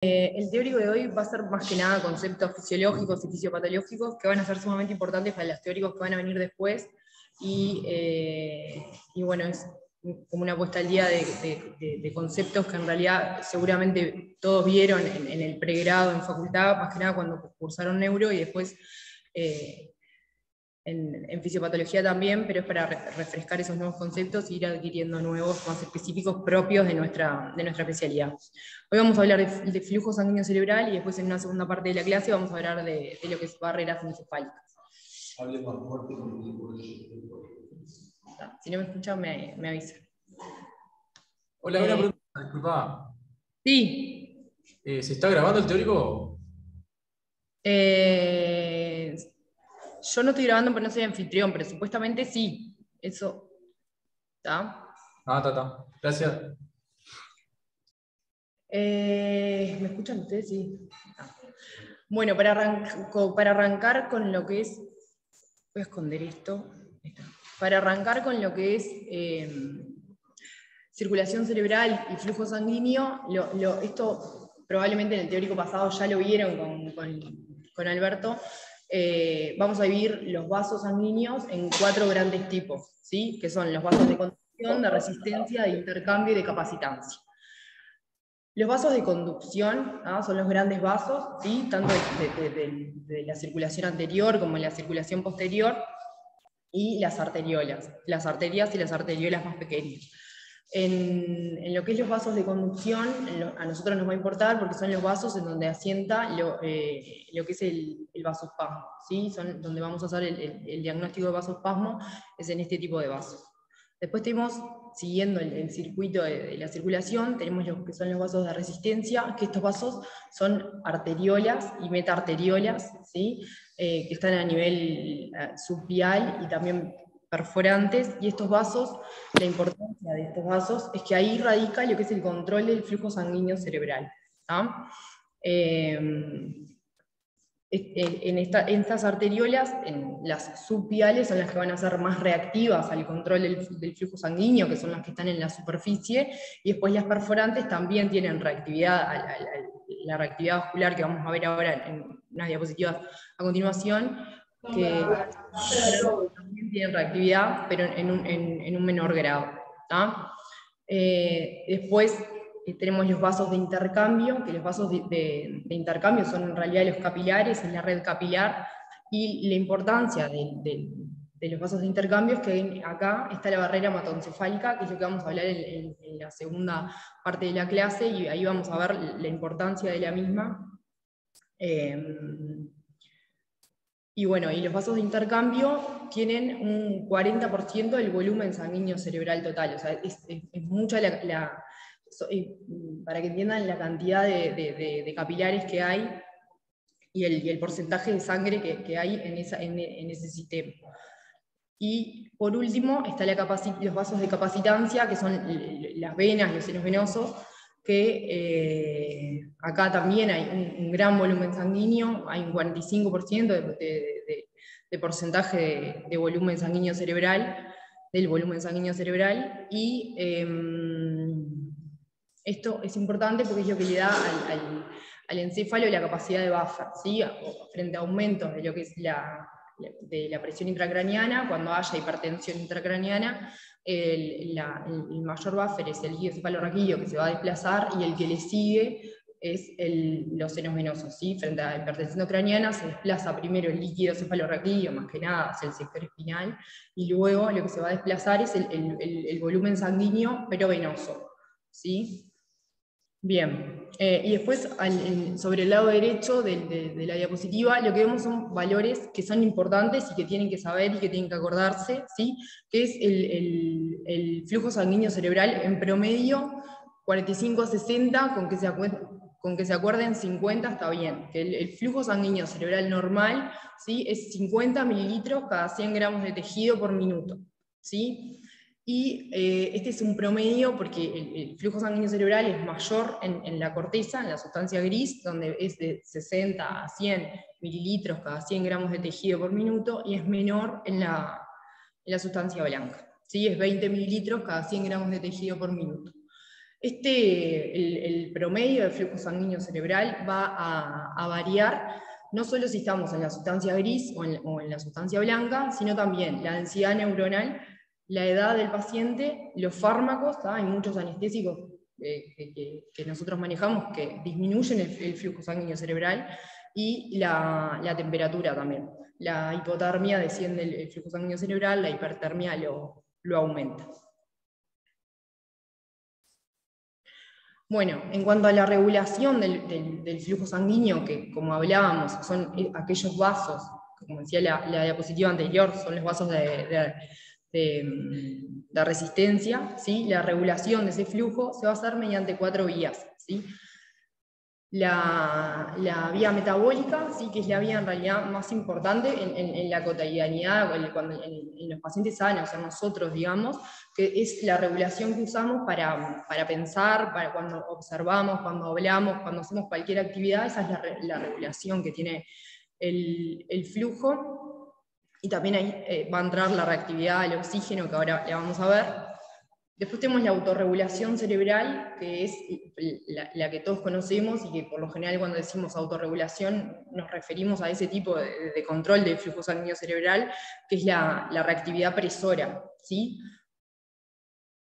El teórico de hoy va a ser más que nada conceptos fisiológicos y fisiopatológicos que van a ser sumamente importantes para los teóricos que van a venir después y bueno, es como una puesta al día de conceptos que en realidad seguramente todos vieron en el pregrado, en facultad, más que nada cuando cursaron neuro y después en fisiopatología también, pero es para refrescar esos nuevos conceptos e ir adquiriendo nuevos más específicos propios de nuestra especialidad. Hoy vamos a hablar de flujo sanguíneo cerebral y después en una segunda parte de la clase vamos a hablar de lo que es barreras encefálicas. Hable más fuerte. Si no me escuchan, me avisa. Hola, una pregunta, disculpa. Sí. ¿Se está grabando el teórico? Yo no estoy grabando porque no soy anfitrión, pero supuestamente sí. Eso. ¿Está? Está. Gracias. ¿Me escuchan ustedes? Sí. Bueno, para arrancar con lo que es... Voy a esconder esto. Para arrancar con lo que es circulación cerebral y flujo sanguíneo, esto probablemente en el teórico pasado ya lo vieron con Alberto. Vamos a dividir los vasos sanguíneos en 4 grandes tipos, ¿sí? Que son los vasos de conducción, de resistencia, de intercambio y de capacitancia. Los vasos de conducción, ¿no? Son los grandes vasos, ¿sí? Tanto de la circulación anterior como de la circulación posterior, y las arteriolas, las arterias y las arteriolas más pequeñas. En lo que es los vasos de conducción, a nosotros nos va a importar porque son los vasos en donde asienta lo que es el vasospasmo, ¿sí? Son donde vamos a hacer el diagnóstico de vasospasmo, es en este tipo de vasos. Después tenemos, siguiendo el circuito de la circulación, tenemos lo que son los vasos de resistencia, que estos vasos son arteriolas y metaarteriolas, ¿sí? Que están a nivel subvial y también perforantes, y estos vasos, la importancia de estos vasos es que ahí radica lo que es el control del flujo sanguíneo cerebral. En estas arteriolas, en las subviales, son las que van a ser más reactivas al control del flujo sanguíneo, que son las que están en la superficie, y después las perforantes también tienen reactividad, la reactividad vascular que vamos a ver ahora en unas diapositivas a continuación, que también tienen reactividad, pero en un menor grado. Después tenemos los vasos de intercambio, que los vasos de intercambio son en realidad los capilares, es la red capilar, y la importancia de los vasos de intercambio es que acá está la barrera hematoencefálica, que es lo que vamos a hablar en la segunda parte de la clase, y ahí vamos a ver la importancia de la misma. Y bueno, y los vasos de intercambio tienen un 40% del volumen sanguíneo cerebral total, o sea, es mucha para que entiendan la cantidad de capilares que hay y el porcentaje de sangre que hay en ese sistema. Y por último está los vasos de capacitancia, que son las venas, los senos venosos, que acá también hay un gran volumen sanguíneo, hay un 45% de porcentaje de volumen sanguíneo cerebral, del volumen sanguíneo cerebral, y esto es importante porque es lo que le da al encéfalo la capacidad de buffer, ¿sí? Frente a aumentos de lo que es de la presión intracraniana, cuando haya hipertensión intracraniana, el mayor buffer es el líquido cefalorraquídeo que se va a desplazar, y el que le sigue es los senos venosos, ¿sí? Frente a la hipertensión craniana se desplaza primero el líquido cefalorraquídeo, más que nada hacia el sector espinal, y luego lo que se va a desplazar es el volumen sanguíneo, pero venoso, ¿sí? Bien, y después sobre el lado derecho de la diapositiva lo que vemos son valores que son importantes y que tienen que saber y que tienen que acordarse, ¿sí? Que es el flujo sanguíneo cerebral en promedio 45 a 60, con que se acuerden 50 está bien, que el flujo sanguíneo cerebral normal, ¿sí? Es 50 mililitros cada 100 gramos de tejido por minuto, ¿sí? Y este es un promedio porque el flujo sanguíneo cerebral es mayor en la corteza, en la sustancia gris, donde es de 60 a 100 mililitros cada 100 gramos de tejido por minuto, y es menor en la sustancia blanca, ¿sí? Es 20 mililitros cada 100 gramos de tejido por minuto. El promedio de flujo sanguíneo cerebral va a variar, no solo si estamos en la sustancia gris o en la sustancia blanca, sino también la densidad neuronal, la edad del paciente, los fármacos, hay muchos anestésicos que nosotros manejamos que disminuyen el flujo sanguíneo cerebral, y la temperatura también. La hipotermia desciende el flujo sanguíneo cerebral, la hipertermia lo aumenta. Bueno, en cuanto a la regulación del flujo sanguíneo, que como hablábamos, son aquellos vasos, como decía la diapositiva anterior, son los vasos de resistencia, ¿sí? La regulación de ese flujo se va a hacer mediante 4 vías, ¿sí? La vía metabólica, ¿sí? Que es la vía en realidad más importante en la cotidianidad, en los pacientes sanos, en nosotros, digamos, que es la regulación que usamos para pensar, para cuando observamos, cuando hablamos, cuando hacemos cualquier actividad. Esa es la regulación que tiene el flujo. Y también ahí va a entrar la reactividad al oxígeno, que ahora la vamos a ver. Después tenemos la autorregulación cerebral, que es la que todos conocemos, y que por lo general cuando decimos autorregulación nos referimos a ese tipo de control del flujo sanguíneo cerebral, que es la reactividad presora, ¿sí?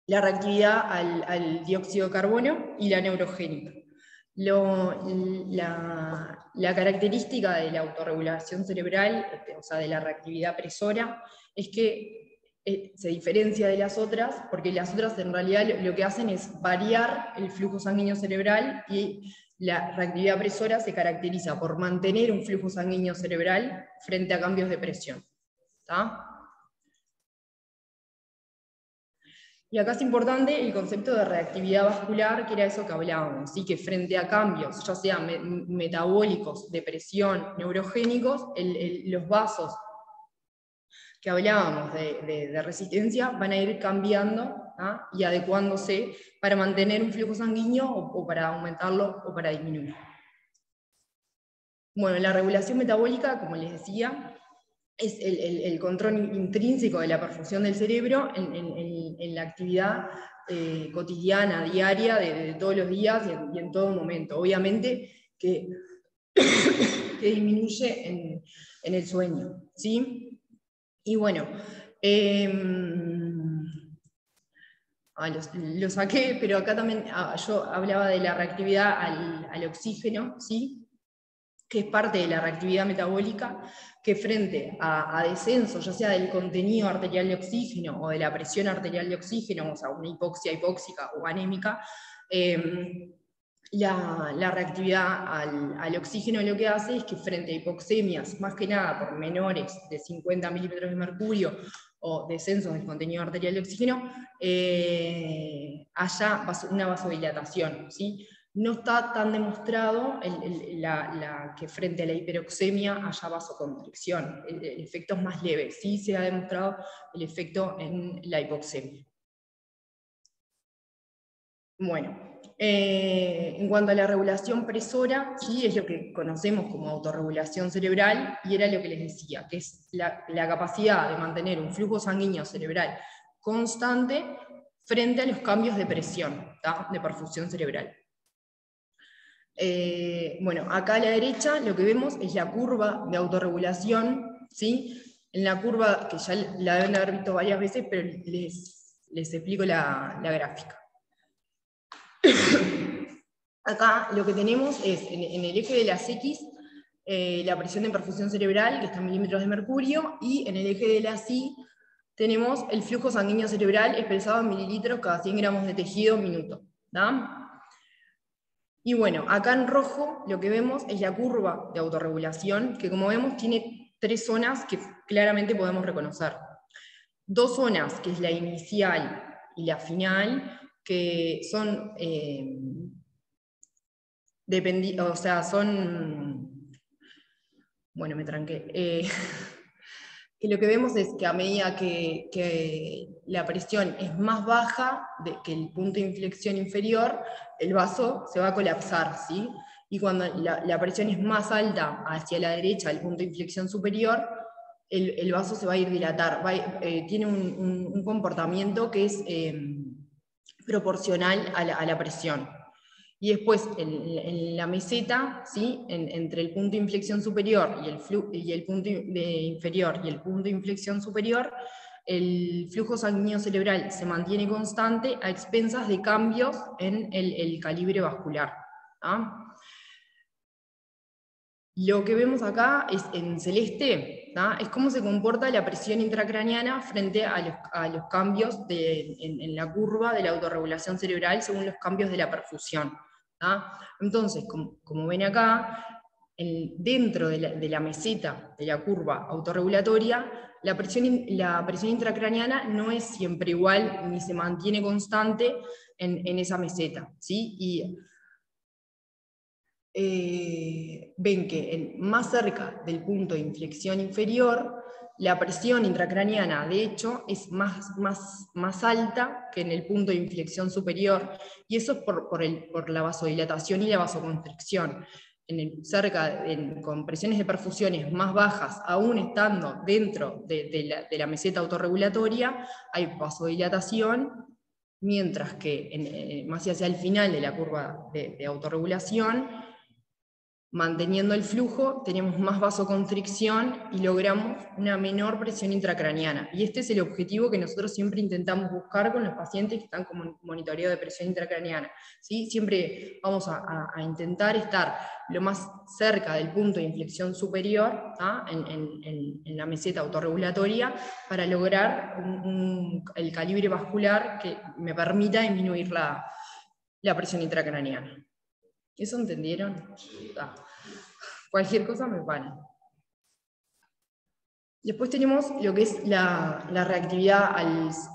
La reactividad al dióxido de carbono y la neurogénica. La característica de la autorregulación cerebral, o sea, de la reactividad presora, es que se diferencia de las otras, porque las otras en realidad lo que hacen es variar el flujo sanguíneo cerebral, y la reactividad presora se caracteriza por mantener un flujo sanguíneo cerebral frente a cambios de presión. ¿Está? Y acá es importante el concepto de reactividad vascular, que era eso que hablábamos, ¿sí? Que frente a cambios, ya sean metabólicos, de presión, neurogénicos, los vasos que hablábamos de resistencia van a ir cambiando, ¿ah? Y adecuándose para mantener un flujo sanguíneo o para aumentarlo o para disminuirlo. Bueno, la regulación metabólica, como les decía, es el control intrínseco de la perfusión del cerebro en la actividad cotidiana, diaria, de todos los días y en todo momento. Obviamente que disminuye en el sueño, ¿sí? Y bueno, lo saqué, pero acá también yo hablaba de la reactividad al oxígeno, ¿sí? Que es parte de la reactividad metabólica, que frente a descenso, ya sea del contenido arterial de oxígeno o de la presión arterial de oxígeno, o sea, una hipoxia hipóxica o anémica, la reactividad al oxígeno lo que hace es que frente a hipoxemias, más que nada por menores de 50 milímetros de mercurio o descensos del contenido arterial de oxígeno, haya una vasodilatación, ¿sí? No está tan demostrado que frente a la hiperoxemia haya vasoconstricción. El efecto es más leve. Sí se ha demostrado el efecto en la hipoxemia. Bueno, en cuanto a la regulación presora, sí, es lo que conocemos como autorregulación cerebral, y era lo que les decía, que es la capacidad de mantener un flujo sanguíneo cerebral constante frente a los cambios de presión, ¿tá? De perfusión cerebral. Bueno, acá a la derecha lo que vemos es la curva de autorregulación, ¿sí? En la curva, que ya la deben haber visto varias veces, pero les explico la gráfica. Acá lo que tenemos es, en el eje de las X, la presión de perfusión cerebral, que está en milímetros de mercurio, y en el eje de las Y tenemos el flujo sanguíneo cerebral expresado en mililitros cada 100 gramos de tejido minuto, ¿tá? Y bueno, acá en rojo lo que vemos es la curva de autorregulación, que como vemos tiene 3 zonas que claramente podemos reconocer. 2 zonas, que es la inicial y la final, que son, o sea, son, bueno, me tranqué, que lo que vemos es que a medida que la presión es más baja que el punto de inflexión inferior, el vaso se va a colapsar, ¿sí? Y cuando la presión es más alta hacia la derecha, el punto de inflexión superior, el vaso se va a ir dilatar, tiene un comportamiento que es proporcional a la presión. Y después, en la meseta, ¿sí? Entre el punto de inflexión superior y el punto inferior y el punto de inflexión superior, el flujo sanguíneo cerebral se mantiene constante a expensas de cambios en el calibre vascular. ¿Ah? Lo que vemos acá es en celeste, ¿tá? Es cómo se comporta la presión intracraneana frente a los cambios en la curva de la autorregulación cerebral según los cambios de la perfusión. ¿Tá? Entonces, como ven acá, dentro de la meseta de la curva autorregulatoria, la presión intracraneana no es siempre igual ni se mantiene constante en esa meseta, ¿sí? Y ven que más cerca del punto de inflexión inferior, la presión intracraneana, de hecho, es más alta que en el punto de inflexión superior, y eso es por la vasodilatación y la vasoconstricción. Con presiones de perfusiones más bajas, aún estando dentro de la meseta autorregulatoria, hay vasodilatación, mientras que más hacia el final de la curva de autorregulación, manteniendo el flujo, tenemos más vasoconstricción y logramos una menor presión intracraneana. Y este es el objetivo que nosotros siempre intentamos buscar con los pacientes que están con monitoreo de presión intracraneana. ¿Sí? Siempre vamos a intentar estar lo más cerca del punto de inflexión superior, ¿tá? en la meseta autorregulatoria, para lograr el calibre vascular que me permita disminuir la presión intracraneana. ¿Eso entendieron? Ah. Cualquier cosa me van. Después tenemos lo que es la reactividad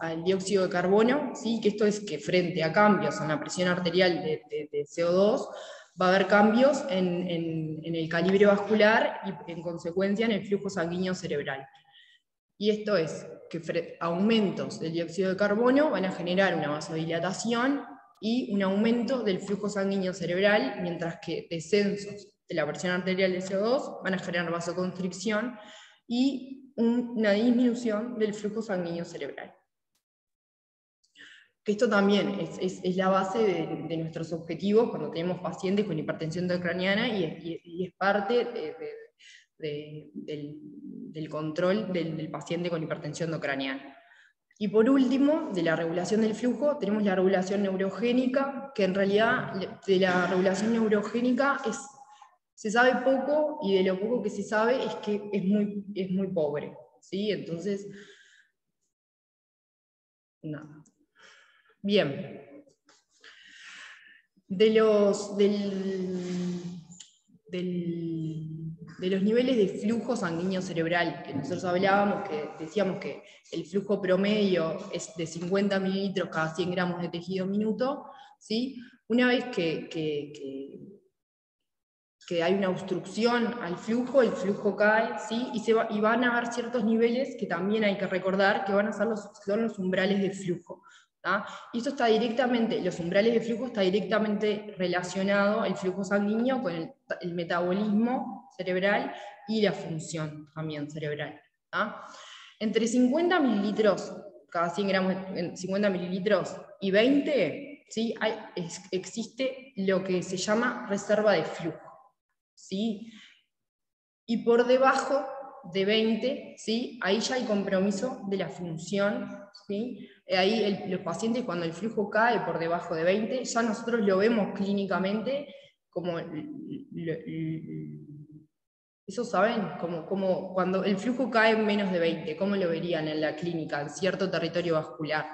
al dióxido de carbono, ¿sí? Que esto es que frente a cambios en la presión arterial de CO2, va a haber cambios en el calibre vascular y en consecuencia en el flujo sanguíneo cerebral. Y esto es que aumentos del dióxido de carbono van a generar una vasodilatación y un aumento del flujo sanguíneo cerebral, mientras que descensos de la presión arterial de CO2 van a generar vasoconstricción y una disminución del flujo sanguíneo cerebral. Que esto también es la base de nuestros objetivos cuando tenemos pacientes con hipertensión intracraneana y es parte del control del paciente con hipertensión endocraniana. Y por último, de la regulación del flujo, tenemos la regulación neurogénica, que en realidad de la regulación neurogénica se sabe poco, y de lo poco que se sabe es que es muy pobre, ¿sí? Entonces, nada. Bien. De los niveles de flujo sanguíneo cerebral, que nosotros hablábamos, que decíamos que el flujo promedio es de 50 mililitros cada 100 gramos de tejido minuto, ¿sí? Una vez que hay una obstrucción al flujo, el flujo cae, ¿sí? Y van a haber ciertos niveles que también hay que recordar que van a ser son los umbrales de flujo. ¿tá? Y esto está directamente, los umbrales de flujo está directamente relacionado al flujo sanguíneo con el metabolismo cerebral y la función también cerebral. ¿tá? Entre 50 mililitros, cada 100 gramos, 50 mililitros y 20, ¿sí? Existe lo que se llama reserva de flujo. ¿Sí? Y por debajo de 20, ¿sí? Ahí ya hay compromiso de la función, ¿sí? Ahí los pacientes, cuando el flujo cae por debajo de 20, ya nosotros lo vemos clínicamente como, eso saben, como cuando el flujo cae en menos de 20, ¿cómo lo verían en la clínica, en cierto territorio vascular?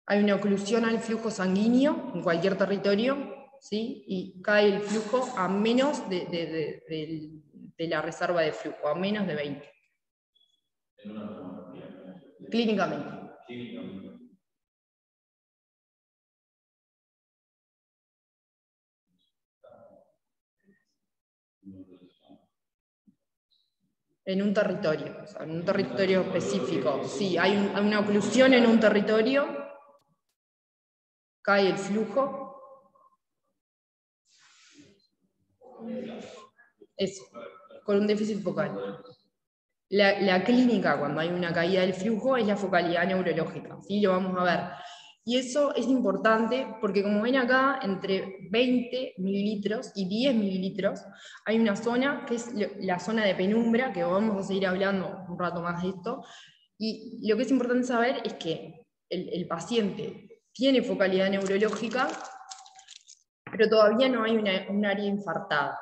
Hay una oclusión al flujo sanguíneo en cualquier territorio, ¿sí? Y cae el flujo a menos de la reserva de flujo, a menos de 20. Clínicamente. En un territorio, o sea, en un territorio específico. Sí, hay una oclusión en un territorio, cae el flujo. Eso, con un déficit focal. La clínica, cuando hay una caída del flujo, es la focalidad neurológica, ¿sí? Lo vamos a ver. Y eso es importante porque, como ven acá, entre 20 mililitros y 10 mililitros hay una zona que es la zona de penumbra, que vamos a seguir hablando un rato más de esto. Y lo que es importante saber es que el paciente tiene focalidad neurológica, pero todavía no hay un área infartada.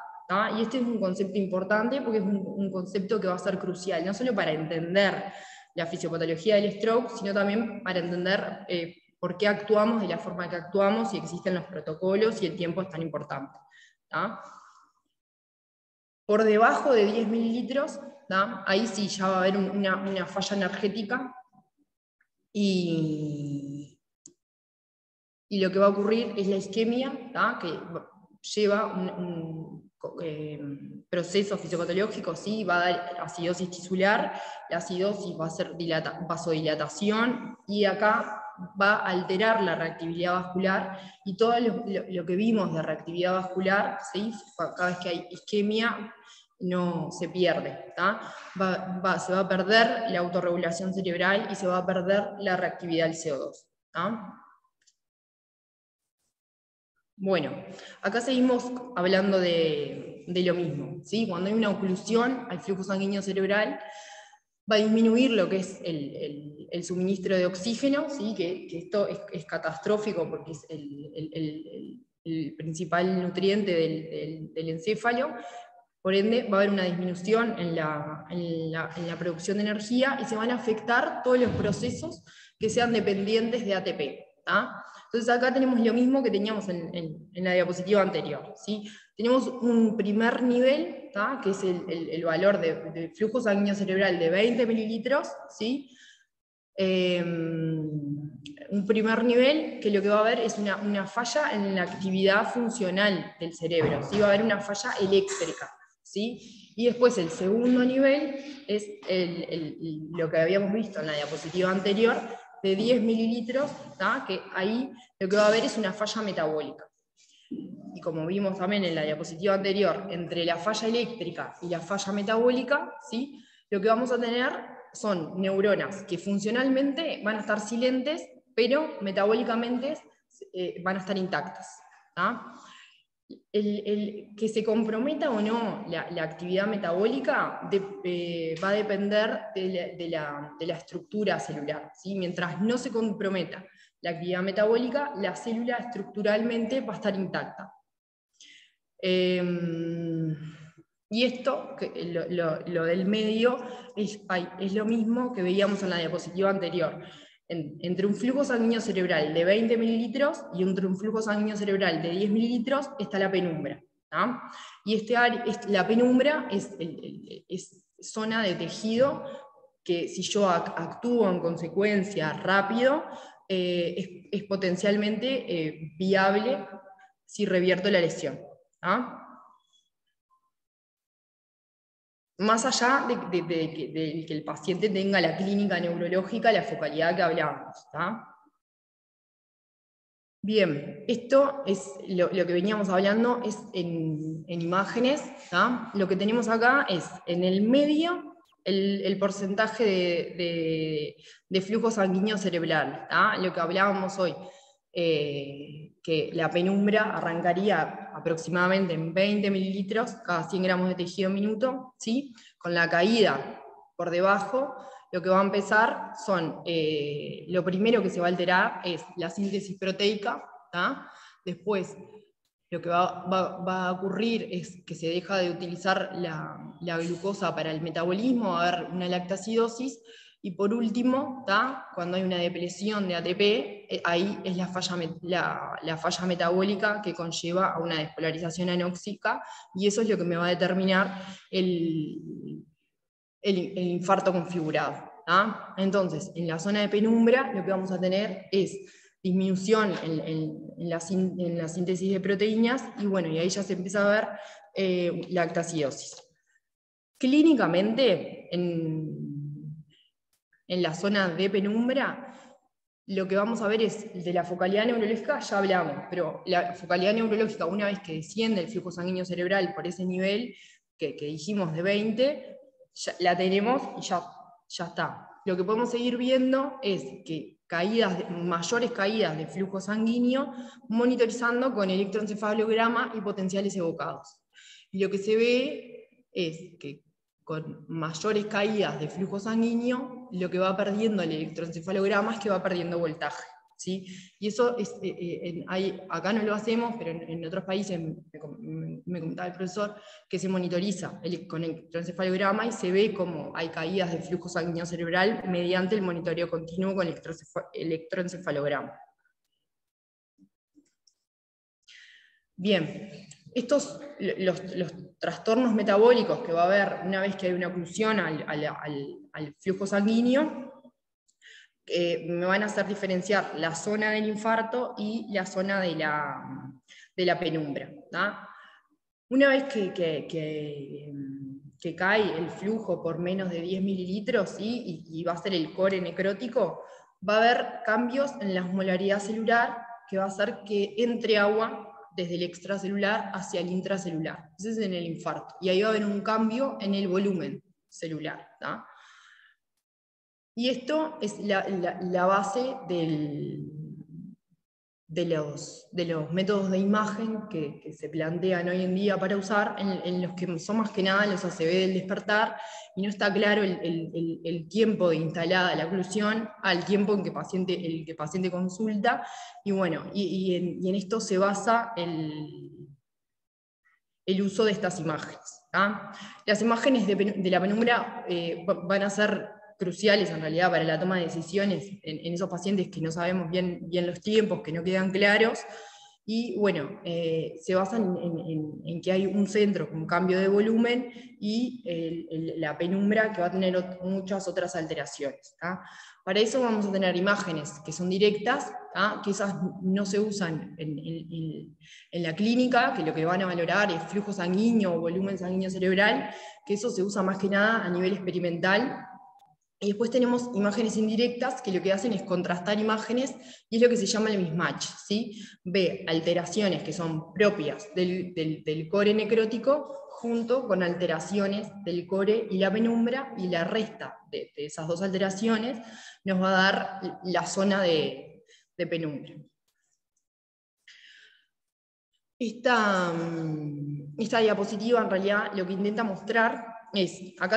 Y este es un concepto importante porque es un concepto que va a ser crucial, no solo para entender la fisiopatología del stroke, sino también para entender por qué actuamos de la forma que actuamos, si existen los protocolos y el tiempo es tan importante. Por debajo de 10 mililitros, ahí sí ya va a haber una falla energética y lo que va a ocurrir es la isquemia, que lleva un proceso fisiopatológico, ¿sí? Va a dar acidosis tisular, la acidosis va a ser vasodilatación, y acá va a alterar la reactividad vascular, y todo lo que vimos de reactividad vascular, ¿sí? Cada vez que hay isquemia, no se pierde. Se va a perder la autorregulación cerebral y se va a perder la reactividad del CO2. Bueno, acá seguimos hablando de lo mismo, ¿sí? Cuando hay una oclusión al flujo sanguíneo cerebral, va a disminuir lo que es el suministro de oxígeno, ¿sí? Que esto es catastrófico porque es el principal nutriente del encéfalo. Por ende, va a haber una disminución en la producción de energía y se van a afectar todos los procesos que sean dependientes de ATP. Entonces acá tenemos lo mismo que teníamos en la diapositiva anterior, ¿sí? Tenemos un primer nivel, que es el valor de flujo sanguíneo cerebral de 20 mililitros, ¿sí? Un primer nivel que lo que va a haber es una falla en la actividad funcional del cerebro, ¿sí? Va a haber una falla eléctrica, ¿sí? Y después el segundo nivel es lo que habíamos visto en la diapositiva anterior, de 10 mililitros, que ahí lo que va a haber es una falla metabólica. Y como vimos también en la diapositiva anterior, entre la falla eléctrica y la falla metabólica, ¿sí? Lo que vamos a tener son neuronas que funcionalmente van a estar silentes, pero metabólicamente van a estar intactas. Que se comprometa o no la actividad metabólica va a depender de la estructura celular, ¿sí? Mientras no se comprometa la actividad metabólica, la célula estructuralmente va a estar intacta. Y esto, lo del medio, es lo mismo que veíamos en la diapositiva anterior. Entre un flujo sanguíneo cerebral de 20 mililitros y entre un flujo sanguíneo cerebral de 10 mililitros está la penumbra. Y la penumbra es zona de tejido que, si yo actúo en consecuencia rápido, es potencialmente viable si revierto la lesión. Más allá de que el paciente tenga la clínica neurológica, la focalidad que hablábamos. Bien, esto es lo que veníamos hablando, es en imágenes. Lo que tenemos acá es en el medio el porcentaje de flujo sanguíneo cerebral, lo que hablábamos hoy, que la penumbra arrancaría aproximadamente en 20 mililitros cada 100 gramos de tejido minuto, ¿sí? Con la caída por debajo, lo que va a empezar son, lo primero que se va a alterar es la síntesis proteica. Después, lo que va a ocurrir es que se deja de utilizar la glucosa para el metabolismo, va a haber una lactacidosis, y por último, cuando hay una depresión de ATP, ahí es la falla metabólica que conlleva a una despolarización anóxica, y eso es lo que me va a determinar el infarto configurado. Entonces, en la zona de penumbra lo que vamos a tener es disminución en la síntesis de proteínas, y bueno, y ahí ya se empieza a ver lactacidosis. Clínicamente, en la zona de penumbra, lo que vamos a ver es, de la focalidad neurológica ya hablamos, pero la focalidad neurológica, una vez que desciende el flujo sanguíneo cerebral por ese nivel que dijimos de 20, la tenemos y ya está. Lo que podemos seguir viendo es que mayores caídas de flujo sanguíneo, monitorizando con electroencefalograma y potenciales evocados. Y lo que se ve es que con mayores caídas de flujo sanguíneo, lo que va perdiendo el electroencefalograma es que va perdiendo voltaje. ¿Sí? Y eso acá no lo hacemos, pero en otros países, me comentaba el profesor, que se monitoriza con el electroencefalograma y se ve cómo hay caídas de flujo sanguíneo cerebral mediante el monitoreo continuo con el electroencefalograma. Bien, los trastornos metabólicos que va a haber una vez que hay una oclusión al flujo sanguíneo, me van a hacer diferenciar la zona del infarto y la zona de la penumbra. ¿tá? Una vez que cae el flujo por menos de 10 mililitros, ¿sí? y va a ser el core necrótico, va a haber cambios en la osmolaridad celular que va a hacer que entre agua desde el extracelular hacia el intracelular. Ese es en el infarto. Y ahí va a haber un cambio en el volumen celular. ¿tá? Y esto es la base de los métodos de imagen que se plantean hoy en día para usar, en los que son más que nada los ACV del despertar, y no está claro el tiempo de instalada la oclusión al tiempo en que el paciente consulta, y bueno, y en esto se basa el uso de estas imágenes. ¿tá? Las imágenes de la penumbra van a ser cruciales en realidad para la toma de decisiones en esos pacientes que no sabemos bien los tiempos, que no quedan claros, y bueno, se basan en que hay un centro con cambio de volumen y la penumbra que va a tener muchas otras alteraciones. ¿tá? Para eso vamos a tener imágenes que son directas, ¿tá? que esas no se usan en la clínica, que lo que van a valorar es flujo sanguíneo o volumen sanguíneo cerebral, que eso se usa más que nada a nivel experimental. Y después tenemos imágenes indirectas que lo que hacen es contrastar imágenes y es lo que se llama el mismatch. ¿sí? Ve alteraciones que son propias del core necrótico junto con alteraciones del core y la penumbra, y la resta de esas dos alteraciones nos va a dar la zona de penumbra. Esta diapositiva en realidad lo que intenta mostrar es, acá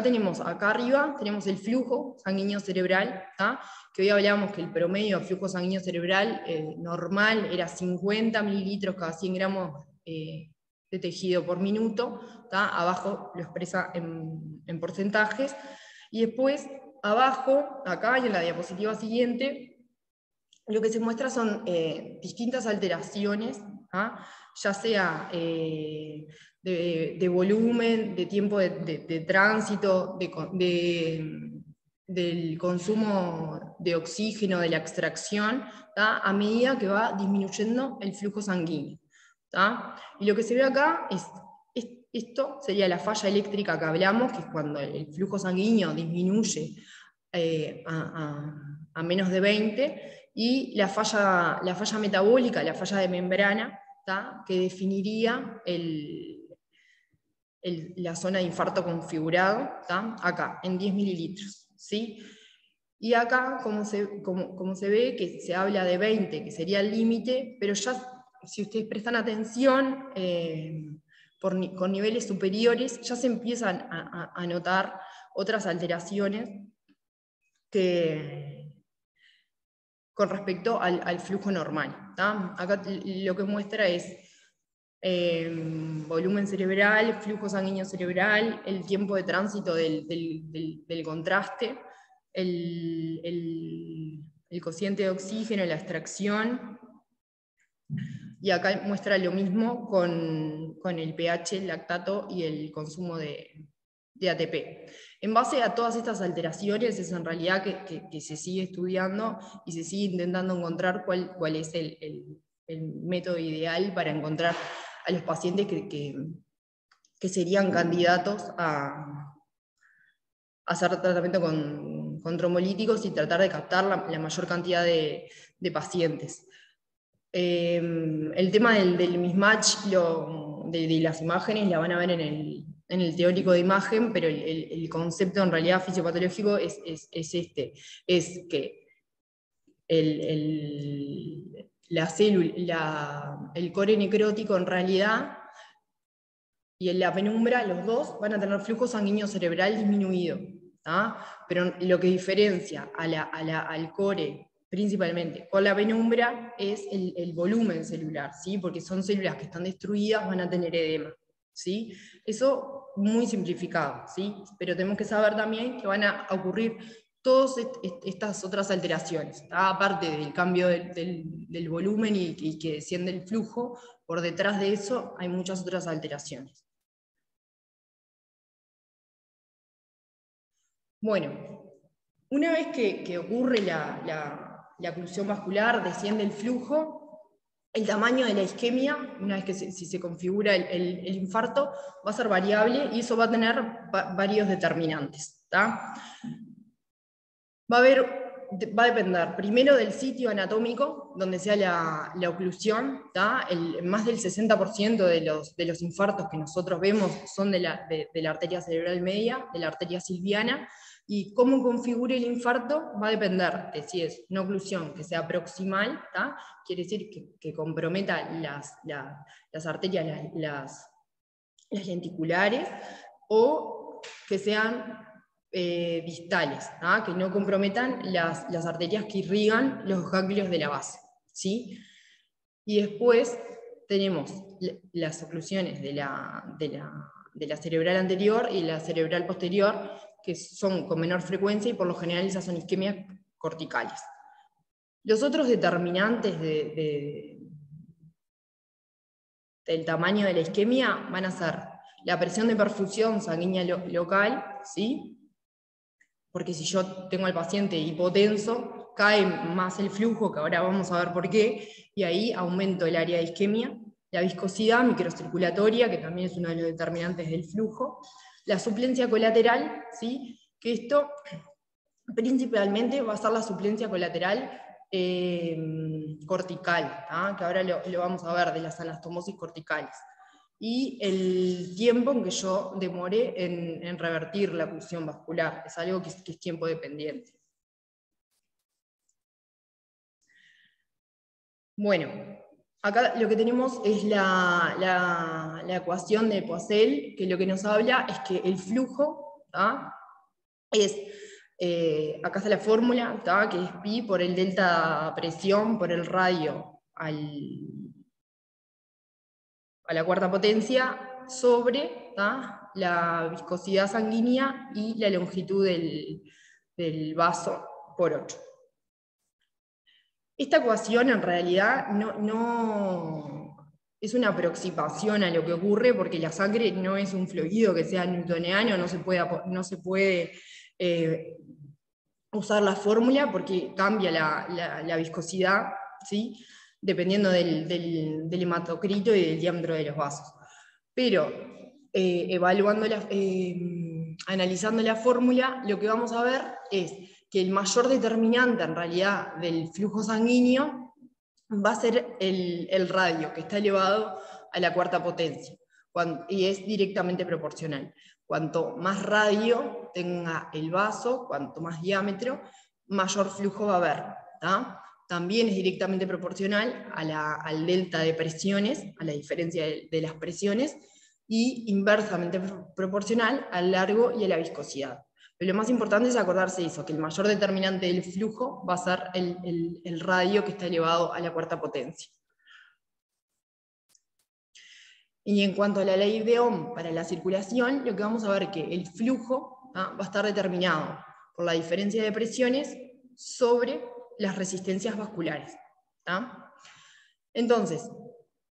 arriba tenemos el flujo sanguíneo cerebral, ¿tá? que hoy hablábamos que el promedio de flujo sanguíneo cerebral normal era 50 mililitros cada 100 gramos de tejido por minuto, ¿tá? Abajo lo expresa en porcentajes, y después abajo, acá y en la diapositiva siguiente, lo que se muestra son distintas alteraciones, ¿tá? ya sea de volumen, de tiempo de tránsito, del consumo de oxígeno, de la extracción, ¿tá? a medida que va disminuyendo el flujo sanguíneo. ¿tá? Y lo que se ve acá es, esto sería la falla eléctrica que hablamos, que es cuando el flujo sanguíneo disminuye a menos de 20, y la falla metabólica, la falla de membrana, ¿tá? que definiría la zona de infarto configurado, ¿tá? acá, en 10 mililitros. ¿sí? Y acá, como se ve, que se habla de 20, que sería el límite, pero ya, si ustedes prestan atención, con niveles superiores, ya se empiezan a notar otras alteraciones con respecto al flujo normal. ¿tá? Acá lo que muestra es volumen cerebral, flujo sanguíneo cerebral, el tiempo de tránsito del contraste, el cociente de oxígeno, la extracción, y acá muestra lo mismo con el pH, el lactato y el consumo de ATP. En base a todas estas alteraciones es en realidad que se sigue estudiando y se sigue intentando encontrar cuál es el método ideal para encontrar a los pacientes que serían candidatos a hacer tratamiento con trombolíticos y tratar de captar la mayor cantidad de pacientes. El tema del mismatch de las imágenes la van a ver en en el teórico de imagen, pero el concepto en realidad fisiopatológico es este, es que el core necrótico en realidad y en la penumbra, los dos van a tener flujo sanguíneo cerebral disminuido, ¿tá? Pero lo que diferencia al core principalmente con la penumbra es el volumen celular, ¿sí? Porque son células que están destruidas, van a tener edema, ¿sí? Eso muy simplificado, ¿sí? Pero tenemos que saber también que van a ocurrir todas estas otras alteraciones, ¿tá? Aparte del cambio del volumen y que desciende el flujo, por detrás de eso hay muchas otras alteraciones. Bueno, una vez que ocurre la oclusión vascular, desciende el flujo, el tamaño de la isquemia, una vez que si se configura el infarto, va a ser variable y eso va a tener varios determinantes, ¿tá? Va a depender primero del sitio anatómico donde sea la oclusión, ¿tá? Más del 60% de los infartos que nosotros vemos son de la arteria cerebral media, de la arteria silviana, y cómo configure el infarto va a depender de si es una oclusión que sea proximal, ¿tá? Quiere decir que comprometa las arterias, las lenticulares, o que sean distales, ¿tá? Que no comprometan las arterias que irrigan los ganglios de la base, ¿sí? Y después tenemos las oclusiones de la cerebral anterior y la cerebral posterior, que son con menor frecuencia y por lo general esas son isquemias corticales. Los otros determinantes del tamaño de la isquemia van a ser la presión de perfusión sanguínea local, ¿sí? Porque si yo tengo al paciente hipotenso, cae más el flujo, que ahora vamos a ver por qué, y ahí aumento el área de isquemia, la viscosidad microcirculatoria, que también es uno de los determinantes del flujo, la suplencia colateral, ¿sí? Que esto principalmente va a ser la suplencia colateral cortical, ¿tá? Que ahora lo vamos a ver de las anastomosis corticales. Y el tiempo en que yo demore en revertir la oclusión vascular, es algo que es tiempo dependiente. Bueno, acá lo que tenemos es la ecuación de Poiseuille, que lo que nos habla es que el flujo, ¿tá? Es, acá está la fórmula, ¿tá? Que es pi por el delta presión por el radio a la cuarta potencia sobre, ¿tá? La viscosidad sanguínea y la longitud del vaso por 8. Esta ecuación en realidad no es una aproximación a lo que ocurre, porque la sangre no es un fluido que sea newtoniano, no se puede usar la fórmula porque cambia la viscosidad, ¿sí? Dependiendo del hematocrito y del diámetro de los vasos. Pero analizando la fórmula, lo que vamos a ver es que el mayor determinante en realidad del flujo sanguíneo va a ser el radio, que está elevado a la cuarta potencia, y es directamente proporcional. Cuanto más radio tenga el vaso, cuanto más diámetro, mayor flujo va a haber, ¿tá? También es directamente proporcional al delta de presiones, a la diferencia de las presiones, y inversamente proporcional al largo y a la viscosidad. Pero lo más importante es acordarse de eso, que el mayor determinante del flujo va a ser el radio que está elevado a la cuarta potencia. Y en cuanto a la ley de Ohm para la circulación, lo que vamos a ver es que el flujo va a estar determinado por la diferencia de presiones sobre las resistencias vasculares, ¿tá? Entonces,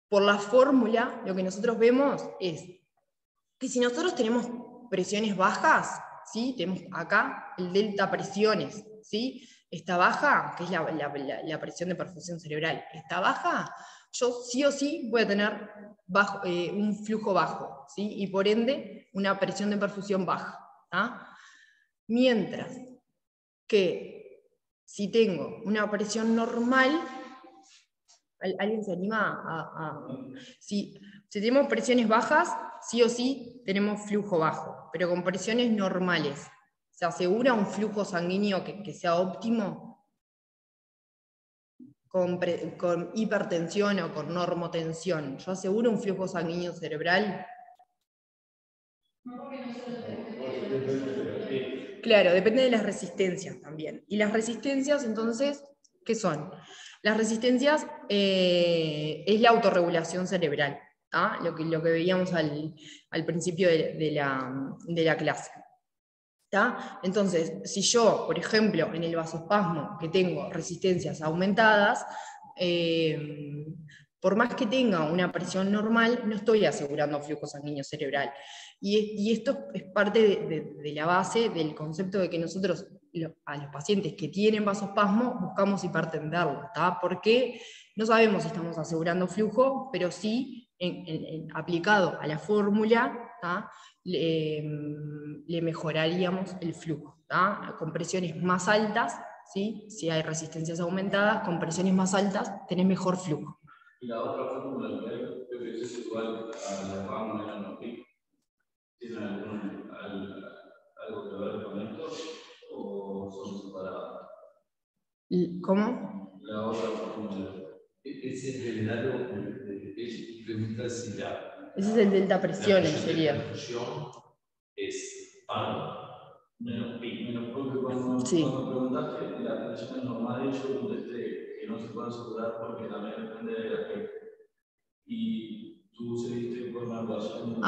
por la fórmula, lo que nosotros vemos es que si nosotros tenemos presiones bajas, ¿sí? Tenemos acá el delta presiones, ¿sí? Está baja, que es la presión de perfusión cerebral, está baja, yo sí o sí voy a tener un flujo bajo, ¿sí? Y por ende una presión de perfusión baja, ¿tá? Mientras que si tengo una presión normal, ¿alguien se anima si Si tenemos presiones bajas, sí o sí tenemos flujo bajo, pero con presiones normales. ¿Se asegura un flujo sanguíneo que sea óptimo? Con hipertensión o con normotensión, ¿yo aseguro un flujo sanguíneo cerebral? Claro, depende de las resistencias también. Y las resistencias, entonces, ¿qué son? Las resistencias es la autorregulación cerebral, ¿tá? Lo que veíamos al principio de la clase. ¿Tá? Entonces, si yo, por ejemplo, en el vasospasmo, que tengo resistencias aumentadas, por más que tenga una presión normal, no estoy asegurando flujo sanguíneo cerebral. Y esto es parte de la base del concepto de que nosotros, a los pacientes que tienen vasospasmo, buscamos hipertenderlo, ¿tá? Porque no sabemos si estamos asegurando flujo, pero sí, aplicado a la fórmula, ¿tá? Le mejoraríamos el flujo, ¿tá? Con presiones más altas, ¿sí? Si hay resistencias aumentadas, con presiones más altas tenés mejor flujo. Y la otra fórmula que hay, creo que es igual a la fórmula de los PIC. ¿Tiene algo que ver con esto o son separadas? ¿Cómo? La otra fórmula. Ese es el lado de velocidad. Ese es el delta presiones, sería. La presión es menos pi. Porque cuando Sí. preguntaste la presión normal, yo contesté que no se puede asegurar porque también depende de la P. Y tú seguiste con la ecuación.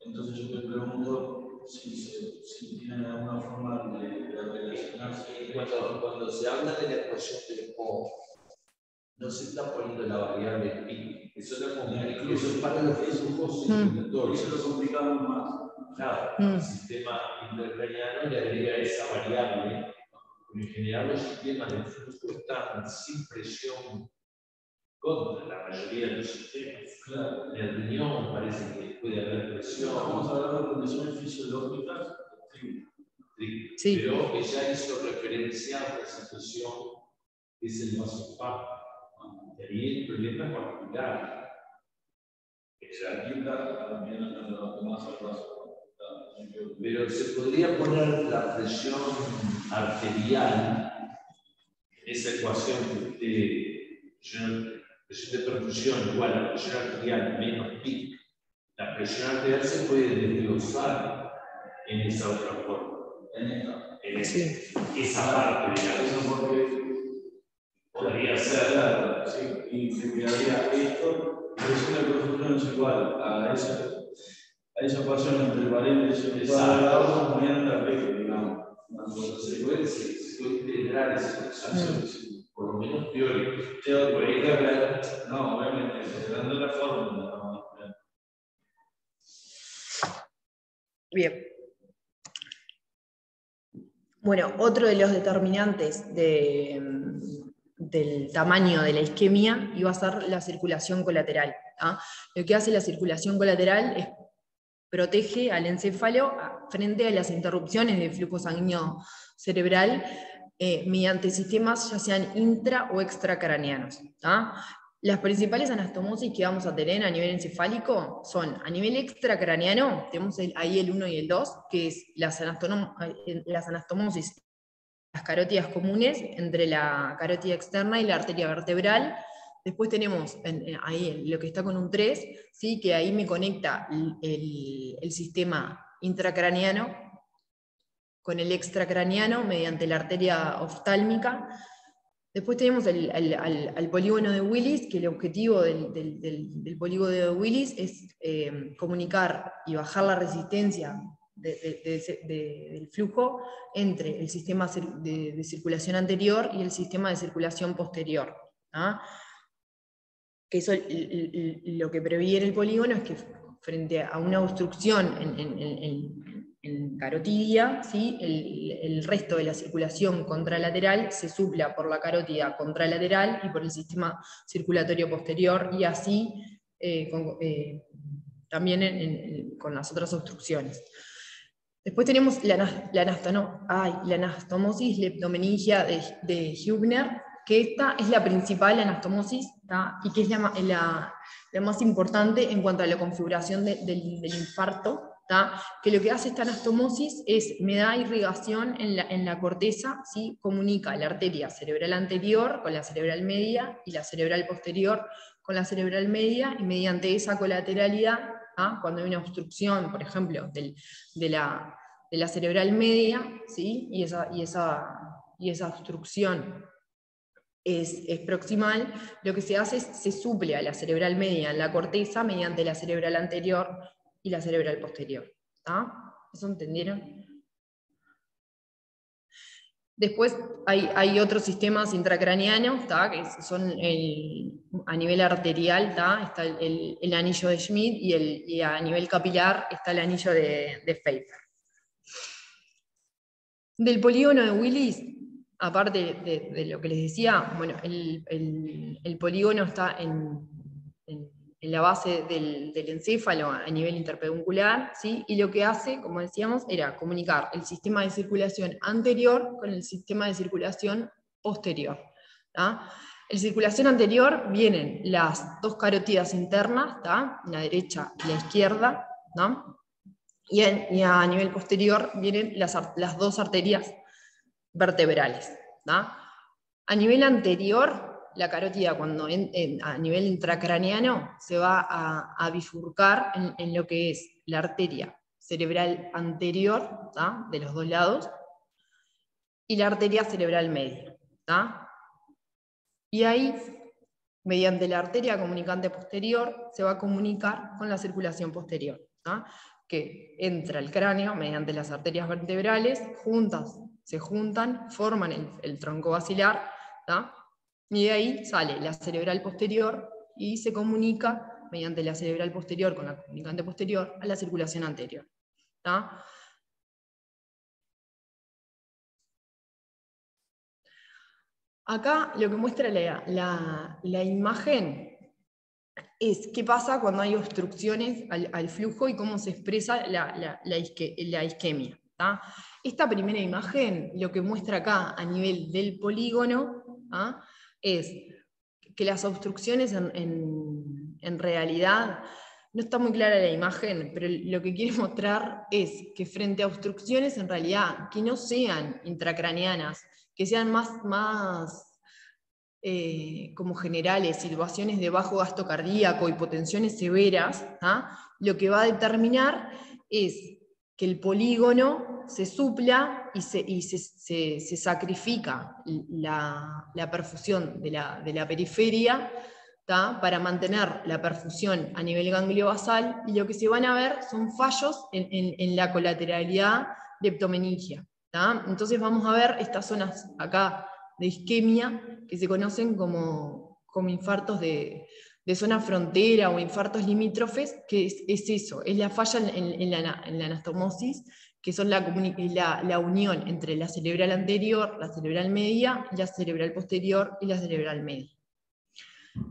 Entonces yo te pregunto si tienen alguna forma de relacionarse. Cuando se habla de la ecuación del PO, no se está poniendo la variable pi. Eso es para los flujos circulatorios. Eso lo complicamos más. Claro, el sistema intracraniano le agrega esa variable. En general, los sistemas de flujo están sin presión contra la mayoría de los sistemas. Claro. En el riñón parece que puede haber presión. Estamos hablando de condiciones fisiológicas. Sí. Pero ella hizo referencia a una situación que es el vasospasmo. Y ahí el problema es particular. Pero se podría poner la presión arterial en esa ecuación que usted, presión de perfusión igual a la presión arterial menos PIC. La presión arterial se puede desglosar en esa otra forma. En esa parte de la eso porque podría ser. Sí, y se quedaría esto, presión de perfusión es igual a esa ecuación entre el paréntesis y el cuadrado poniendo la P, digamos. Se puede integrar esa ecuación, por lo menos teórica. No, obviamente, integrando la fórmula. Bien. Bueno, otro de los determinantes del tamaño de la isquemia iba a ser la circulación colateral. ¿Ah? Lo que hace la circulación colateral es protege al encéfalo frente a las interrupciones del flujo sanguíneo cerebral mediante sistemas ya sean intra o extracraneanos. ¿Ah? Las principales anastomosis que vamos a tener a nivel encefálico son, a nivel extracraneano, tenemos ahí el 1 y el 2, que es las anastomosis, las carótidas comunes, entre la carótida externa y la arteria vertebral. Después tenemos ahí lo que está con un 3, ¿sí? Que ahí me conecta el sistema intracraneano con el extracraneano mediante la arteria oftálmica. Después tenemos al polígono de Willis, que el objetivo del polígono de Willis es comunicar y bajar la resistencia del flujo entre el sistema de circulación anterior y el sistema de circulación posterior. ¿Ah? Que eso lo que previene el polígono es que frente a una obstrucción en carotidia, ¿sí? el resto de la circulación contralateral se supla por la carótida contralateral y por el sistema circulatorio posterior, y así también con las otras obstrucciones. Después tenemos la anastomosis leptomeningia de Hübner, que esta es la principal anastomosis ¿tá? Y que es la más importante en cuanto a la configuración del infarto, ¿tá? Que lo que hace esta anastomosis es, me da irrigación en la corteza, ¿sí? Comunica la arteria cerebral anterior con la cerebral media y la cerebral posterior con la cerebral media, y mediante esa colateralidad, ¿tá? Cuando hay una obstrucción, por ejemplo, de la cerebral media, ¿sí? y esa obstrucción es proximal, lo que se hace es se suple a la cerebral media en la corteza mediante la cerebral anterior y la cerebral posterior. ¿Tá? ¿Eso entendieron? Después hay otros sistemas intracranianos, ¿tá? Que son a nivel arterial, ¿tá? Está el anillo de Schmidt, y a nivel capilar está el anillo de Pfeiffer. Del polígono de Willis, aparte de lo que les decía, bueno, el polígono está en la base del encéfalo a nivel interpeduncular, ¿sí? Y lo que hace, como decíamos, era comunicar el sistema de circulación anterior con el sistema de circulación posterior. ¿Tá? En circulación anterior vienen las dos carótidas internas, ¿tá? La derecha y la izquierda, ¿no? Y a nivel posterior vienen las dos arterias vertebrales. ¿Tá? A nivel anterior, la carótida, cuando a nivel intracraniano, se va a bifurcar en lo que es la arteria cerebral anterior, ¿tá? De los dos lados, y la arteria cerebral media. ¿Tá? Y ahí, mediante la arteria comunicante posterior, se va a comunicar con la circulación posterior, ¿tá? Que entra al cráneo mediante las arterias vertebrales, se juntan, forman el tronco basilar, ¿tá? Y de ahí sale la cerebral posterior y se comunica mediante la cerebral posterior con la comunicante posterior a la circulación anterior. ¿Tá? Acá lo que muestra la imagen es qué pasa cuando hay obstrucciones al flujo y cómo se expresa la isquemia. ¿Tá? Esta primera imagen lo que muestra acá a nivel del polígono, ¿tá? Es que las obstrucciones en realidad, no está muy clara la imagen, pero lo que quiere mostrar es que frente a obstrucciones en realidad que no sean intracraneanas, que sean más como generales, situaciones de bajo gasto cardíaco, hipotensiones severas, ¿tá? Lo que va a determinar es que el polígono se supla y se sacrifica la perfusión de la periferia, ¿tá? Para mantener la perfusión a nivel ganglio basal, y lo que se van a ver son fallos en la colateralidad leptomeningia. ¿Tá? Entonces vamos a ver estas zonas acá de isquemia que se conocen como infartos de zona frontera o infartos limítrofes, que es eso, es la falla en la anastomosis, que son la unión entre la cerebral anterior, la cerebral media, la cerebral posterior y la cerebral media.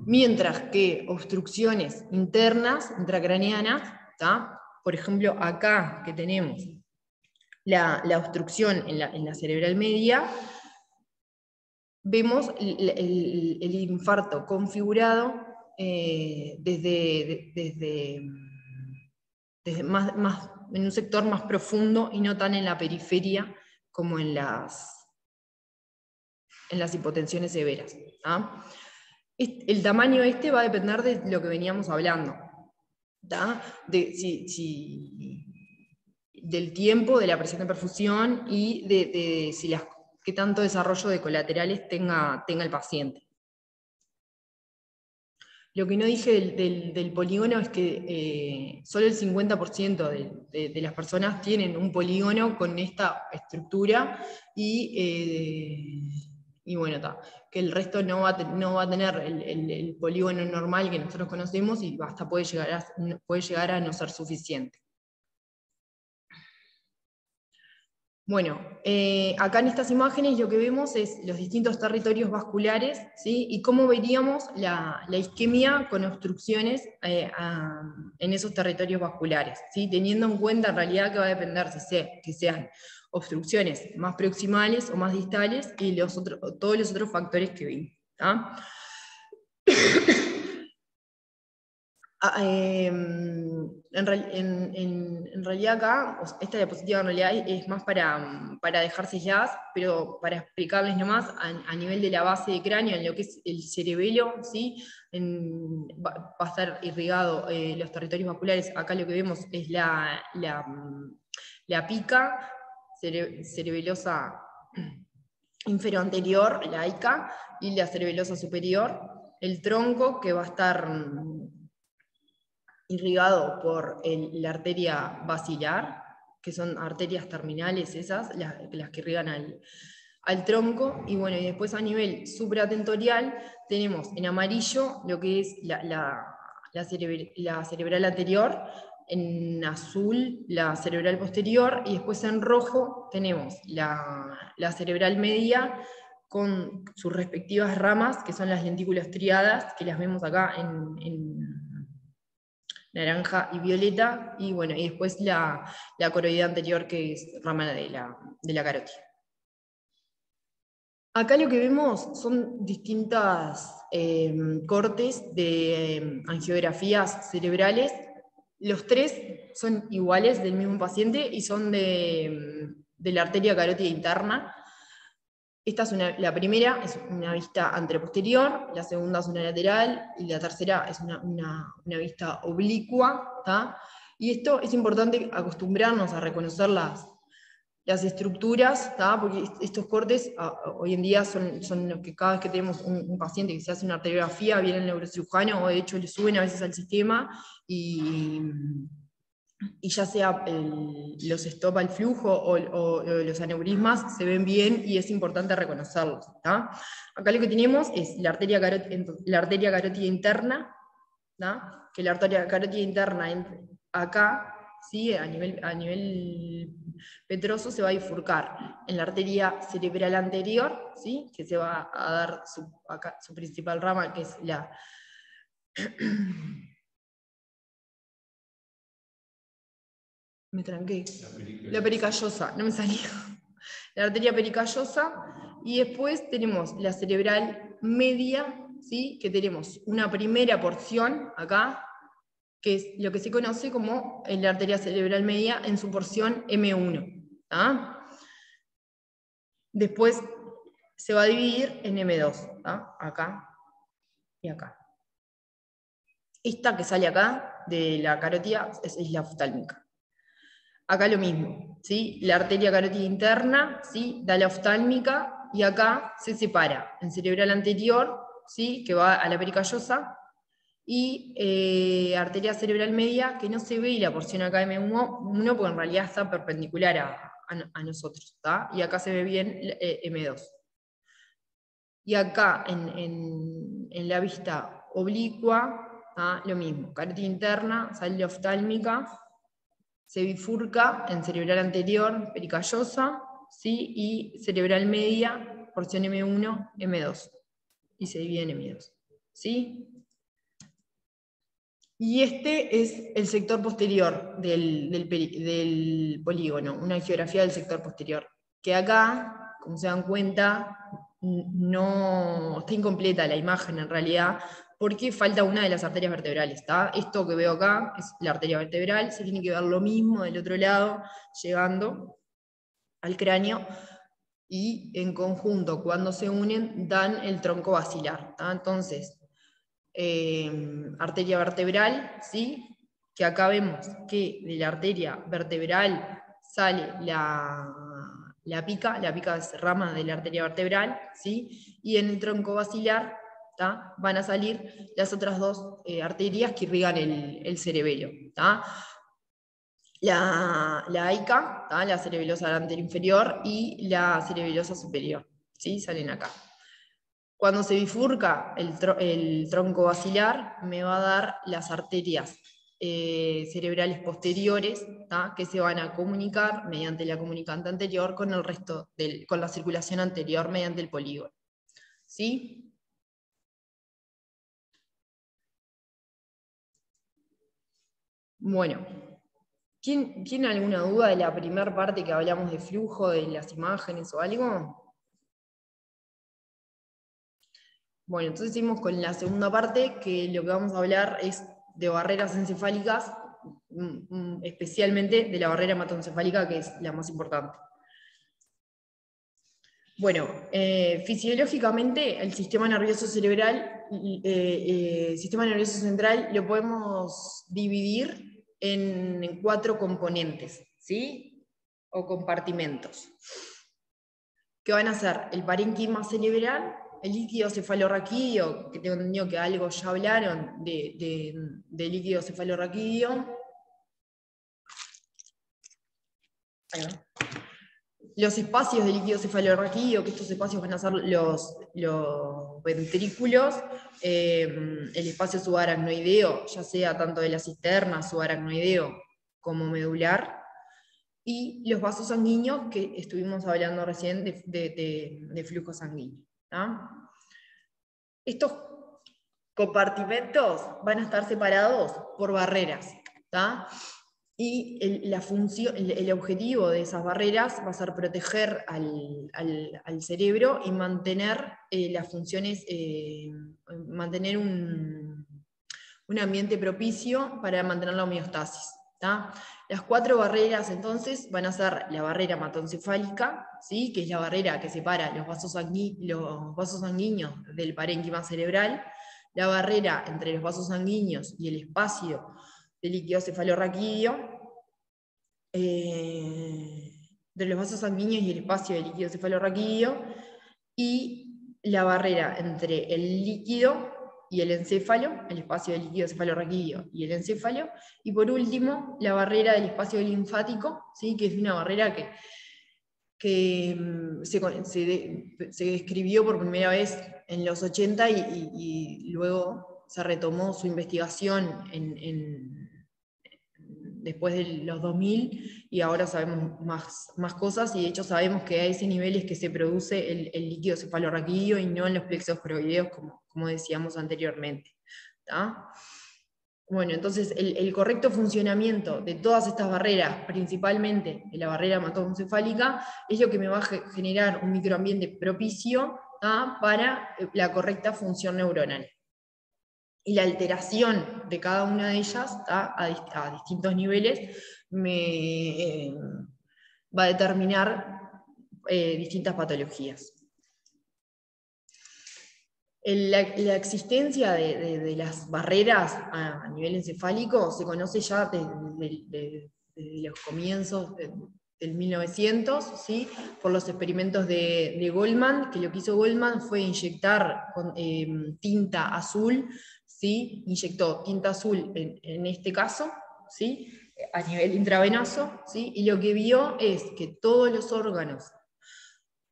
Mientras que obstrucciones internas, intracraneanas, ¿tá? Por ejemplo, acá que tenemos la obstrucción en la cerebral media, vemos el infarto configurado desde en un sector más profundo y no tan en la periferia como en las hipotensiones severas. ¿Tá? El tamaño va a depender de lo que veníamos hablando, ¿tá? Del tiempo, de la presión de perfusión y de qué tanto desarrollo de colaterales tenga el paciente. Lo que no dije del polígono es que solo el 50% de las personas tienen un polígono con esta estructura, y bueno, que el resto no va a tener el polígono normal que nosotros conocemos, y hasta puede llegar a no ser suficiente. Bueno, acá en estas imágenes lo que vemos es los distintos territorios vasculares, ¿sí? Y cómo veríamos la isquemia con obstrucciones en esos territorios vasculares, ¿sí? Teniendo en cuenta en realidad que va a depender que sean obstrucciones más proximales o más distales, y todos los otros factores que vimos. ¿Tá? En realidad acá, esta diapositiva en realidad es más para dejarse ya, pero para explicarles nomás, a nivel de la base de cráneo, en lo que es el cerebelo, ¿sí? Va a estar irrigado los territorios vasculares. Acá lo que vemos es la pica cerebelosa inferior-anterior, la ICA, y la cerebelosa superior, el tronco que va a estar irrigado por la arteria basilar, que son arterias terminales esas, las que irrigan al tronco, y bueno, y después a nivel supratentorial tenemos en amarillo lo que es la cerebral anterior, en azul la cerebral posterior, y después en rojo tenemos la cerebral media con sus respectivas ramas, que son las lentículas striadas, que las vemos acá en naranja y violeta, y bueno, y después la coroidea anterior, que es rama de la carótida. Acá lo que vemos son distintas cortes de angiografías cerebrales. Los tres son iguales del mismo paciente y son de la arteria carótida interna. Esta es la primera es una vista anteroposterior, la segunda es una lateral, y la tercera es una vista oblicua, ¿tá? Y esto es importante acostumbrarnos a reconocer las estructuras, ¿tá? Porque estos cortes hoy en día son los que cada vez que tenemos un paciente que se hace una arteriografía, viene el neurocirujano, o de hecho le suben a veces al sistema, y ya sea los stop al flujo o los aneurismas se ven bien y es importante reconocerlos, ¿tá? Acá lo que tenemos es la arteria carótida interna, ¿tá? Que la arteria carótida interna acá, ¿sí? a nivel petroso se va a bifurcar en la arteria cerebral anterior, ¿sí? Que se va a dar su principal rama, que es la me tranqué. La pericallosa, no me salía. La arteria pericallosa, y después tenemos la cerebral media, ¿sí? Que tenemos una primera porción acá, que es lo que se conoce como la arteria cerebral media en su porción M1. ¿Tá? Después se va a dividir en M2, ¿tá? Acá y acá. Esta que sale acá de la carótida es la oftálmica. Acá lo mismo, ¿sí? La arteria carótida interna, ¿sí? Da la oftálmica, y acá se separa en cerebral anterior, ¿sí? Que va a la pericallosa, y arteria cerebral media, que no se ve la porción acá M1, porque en realidad está perpendicular a nosotros, ¿tá? Y acá se ve bien M2. Y acá en la vista oblicua, ¿tá? Lo mismo, carótida interna, sale la oftálmica, se bifurca en cerebral anterior, pericallosa, ¿sí? Y cerebral media, porción M1, M2. Y se divide en M2. ¿Sí? Y este es el sector posterior del polígono, una geografía del sector posterior. Que acá, como se dan cuenta, no está incompleta la imagen en realidad, porque falta una de las arterias vertebrales. ¿Tá? Esto que veo acá es la arteria vertebral, se tiene que ver lo mismo del otro lado, llegando al cráneo, y en conjunto, cuando se unen, dan el tronco basilar. ¿Tá? Entonces, arteria vertebral, ¿sí? Que acá vemos que de la arteria vertebral sale la pica es rama de la arteria vertebral, ¿sí? Y en el tronco basilar, ¿tá? Van a salir las otras dos arterias que irrigan el cerebelo. ¿Tá? La ICA, ¿tá? La cerebelosa anteroinferior, y la cerebelosa superior, ¿sí? Salen acá. Cuando se bifurca el tronco basilar, me va a dar las arterias cerebrales posteriores, ¿tá? Que se van a comunicar mediante la comunicante anterior con el resto con la circulación anterior mediante el polígono. ¿Sí? Bueno, ¿quién tiene alguna duda de la primera parte que hablamos de flujo, de las imágenes o algo? Bueno, entonces seguimos con la segunda parte, que lo que vamos a hablar es de barreras encefálicas, especialmente de la barrera hematoencefálica, que es la más importante. Bueno, fisiológicamente el sistema nervioso cerebral, sistema nervioso central, lo podemos dividir en 4 componentes, ¿sí? O compartimentos, que van a ser el parénquima cerebral, el líquido cefalorraquídeo, que tengo entendido que algo ya hablaron de líquido cefalorraquídeo. Ahí va. Los espacios de líquido cefalorraquídeo, que estos espacios van a ser los ventrículos, el espacio subaracnoideo, ya sea tanto de la cisterna, subaracnoideo, como medular, y los vasos sanguíneos, que estuvimos hablando recién de flujo sanguíneo. ¿Ah? Estos compartimentos van a estar separados por barreras, ¿tá? Y el objetivo de esas barreras va a ser proteger al cerebro y mantener las funciones, mantener un ambiente propicio para mantener la homeostasis. ¿Tá? Las 4 barreras entonces van a ser la barrera hematoencefálica, ¿sí? Que es la barrera que separa los vasos sanguíneos del parénquima cerebral, la barrera entre los vasos sanguíneos y el espacio de líquido cefalorraquídeo, de los vasos sanguíneos y el espacio de líquido cefalorraquídeo, y la barrera entre el líquido y el encéfalo, el espacio del líquido cefalorraquídeo y el encéfalo, y por último, la barrera del espacio linfático, ¿sí? Que es una barrera que se describió por primera vez en los 80 y luego se retomó su investigación después de los 2000, y ahora sabemos más cosas, y de hecho sabemos que a ese nivel es que se produce el líquido cefalorraquídeo y no en los plexos coroideos, como decíamos anteriormente. ¿Tá? Bueno, entonces el correcto funcionamiento de todas estas barreras, principalmente de la barrera hematoencefálica, es lo que me va a generar un microambiente propicio, ¿tá? Para la correcta función neuronal. Y la alteración de cada una de ellas, ¿tá? a distintos niveles, va a determinar distintas patologías. La existencia de las barreras a nivel encefálico se conoce ya desde los comienzos del 1900, ¿sí? Por los experimentos de Goldman, que lo que hizo Goldman fue inyectar con tinta azul, ¿sí? Inyectó tinta azul en este caso, ¿sí? A nivel intravenoso, ¿sí? Y lo que vio es que todos los órganos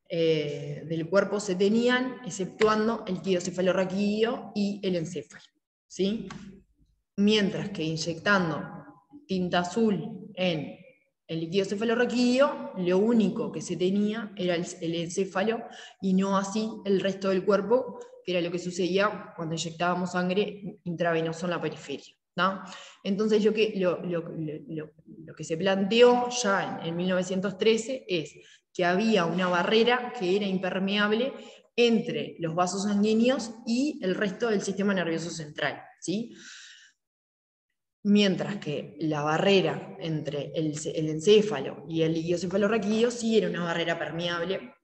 del cuerpo se tenían, exceptuando el líquido cefalorraquídeo y el encéfalo, ¿sí? Mientras que inyectando tinta azul en el líquido cefalorraquídeo, lo único que se tenía era el encéfalo, y no así el resto del cuerpo, que era lo que sucedía cuando inyectábamos sangre intravenosa en la periferia, ¿no? Entonces lo que se planteó ya en 1913 es que había una barrera que era impermeable entre los vasos sanguíneos y el resto del sistema nervioso central, ¿sí? Mientras que la barrera entre el encéfalo y el líquido cefalorraquídeo sí era una barrera permeable,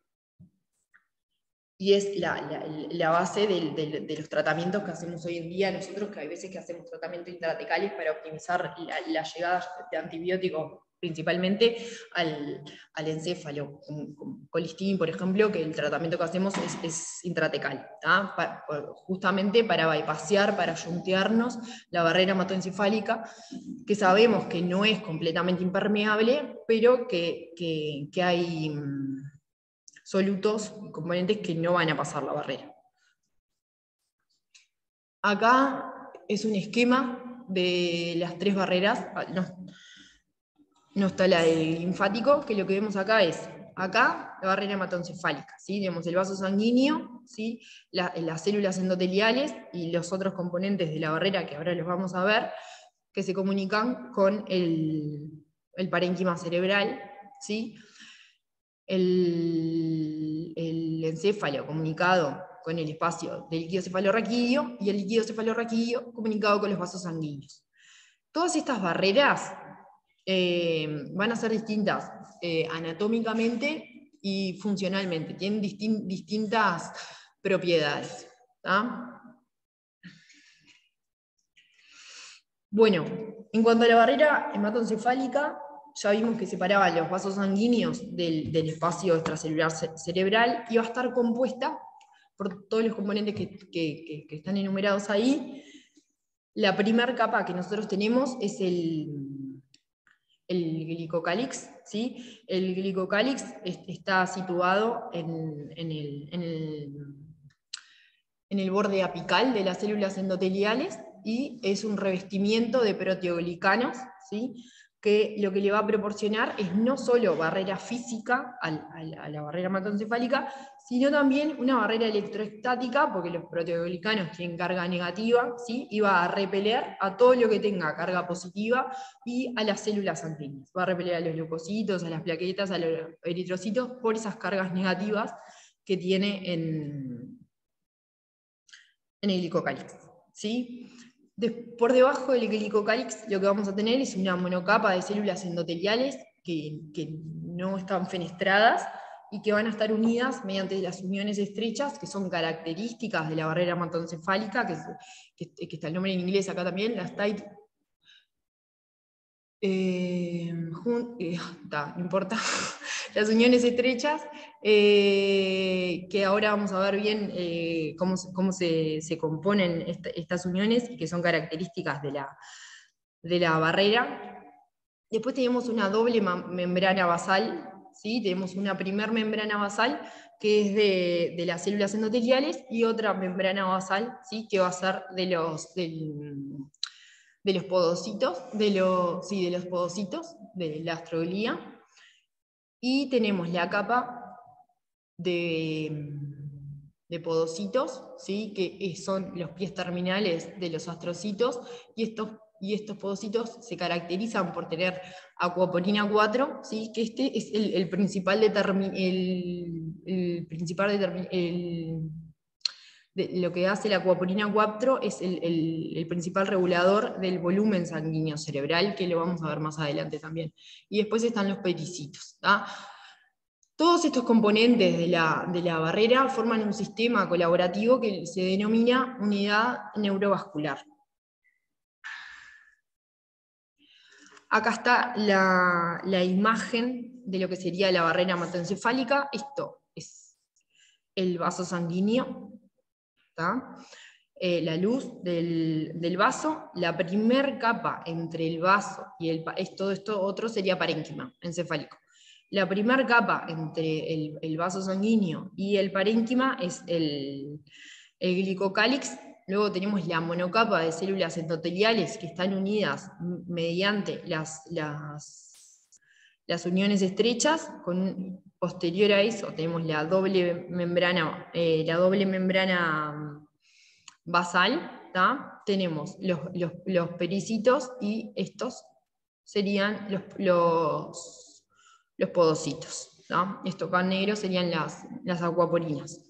y es la base de los tratamientos que hacemos hoy en día nosotros, que hay veces que hacemos tratamientos intratecales para optimizar la llegada de antibióticos, principalmente al encéfalo, con colistin, por ejemplo, que el tratamiento que hacemos es intratecal, justamente para bypassear, para yuntearnos la barrera hematoencefálica, que sabemos que no es completamente impermeable, pero que hay solutos y componentes que no van a pasar la barrera. Acá es un esquema de las 3 barreras. No está la del linfático, que lo que vemos acá es, acá la barrera hematoencefálica, ¿sí? Tenemos el vaso sanguíneo, ¿sí? Las células endoteliales y los otros componentes de la barrera, que ahora los vamos a ver, que se comunican con el parénquima cerebral, ¿sí? El encéfalo comunicado con el espacio del líquido cefalorraquídeo y el líquido cefalorraquídeo comunicado con los vasos sanguíneos. Todas estas barreras van a ser distintas anatómicamente y funcionalmente, tienen distintas propiedades. ¿Tá? Bueno, en cuanto a la barrera hematoencefálica, ya vimos que separaba los vasos sanguíneos del espacio extracelular cerebral y va a estar compuesta por todos los componentes que están enumerados ahí. La primera capa que nosotros tenemos es el glicocálix, ¿sí? El glicocálix está situado en el borde apical de las células endoteliales y es un revestimiento de proteoglicanos, ¿sí? Que lo que le va a proporcionar es no solo barrera física a la barrera hematoencefálica, sino también una barrera electroestática, porque los proteoglicanos tienen carga negativa, ¿sí? Y va a repeler a todo lo que tenga carga positiva y a las células sanguíneas. Va a repeler a los leucocitos, a las plaquetas, a los eritrocitos, por esas cargas negativas que tiene en el glicocálix, ¿sí? Por debajo del glicocálix lo que vamos a tener es una monocapa de células endoteliales que no están fenestradas y que van a estar unidas mediante las uniones estrechas, que son características de la barrera hematoencefálica, que está el nombre en inglés acá también, las tight. No importa, las uniones estrechas, que ahora vamos a ver bien cómo se componen estas uniones y que son características de la barrera. Después tenemos una doble membrana basal, ¿sí? Tenemos una primer membrana basal que es de las células endoteliales y otra membrana basal, ¿sí? Que va a ser de los podocitos, de los podocitos, de la astroglía. Y tenemos la capa de podocitos, ¿sí? Que son los pies terminales de los astrocitos, y estos podocitos se caracterizan por tener acuaporina 4, ¿sí? Que este es el principal lo que hace la acuaporina 4 es el principal regulador del volumen sanguíneo cerebral, que lo vamos a ver más adelante también. Y después están los pericitos. ¿Tá? Todos estos componentes de la barrera forman un sistema colaborativo que se denomina unidad neurovascular. Acá está la imagen de lo que sería la barrera hematoencefálica. Esto es el vaso sanguíneo. La luz del vaso, la primer capa entre el vaso y todo esto otro sería parénquima encefálico. La primer capa entre el vaso sanguíneo y el parénquima es el glicocálix. Luego tenemos la monocapa de células endoteliales que están unidas mediante las uniones estrechas. Posterior a eso tenemos la doble membrana basal, ¿tá? Tenemos los pericitos y estos serían los podocitos, ¿tá? Estos acá negros serían las acuaporinas.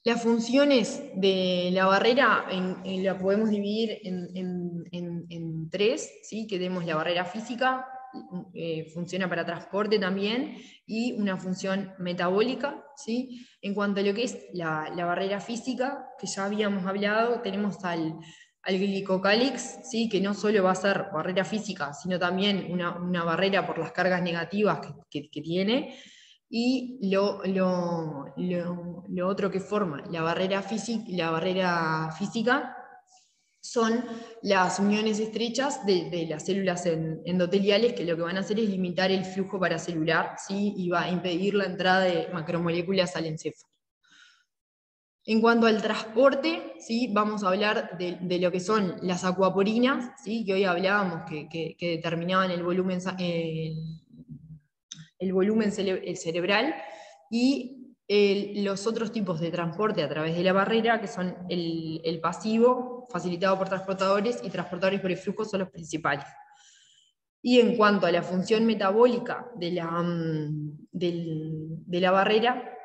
Las funciones de la barrera la podemos dividir en tres, ¿sí? Que tenemos la barrera física, funciona para transporte también, y una función metabólica, ¿sí? En cuanto a lo que es la barrera física, que ya habíamos hablado, tenemos al glicocálix, ¿sí? Que no solo va a ser barrera física, sino también una barrera por las cargas negativas que tiene. Y lo otro que forma la barrera física son las uniones estrechas de las células endoteliales, que lo que van a hacer es limitar el flujo paracelular, ¿sí? Y va a impedir la entrada de macromoléculas al encéfalo. En cuanto al transporte, ¿sí? Vamos a hablar de lo que son las acuaporinas, ¿sí? Que hoy hablábamos que determinaban el volumen cerebral, y los otros tipos de transporte a través de la barrera, que son el pasivo, facilitado por transportadores, y transportadores por eflujo son los principales. Y en cuanto a la función metabólica de la barrera,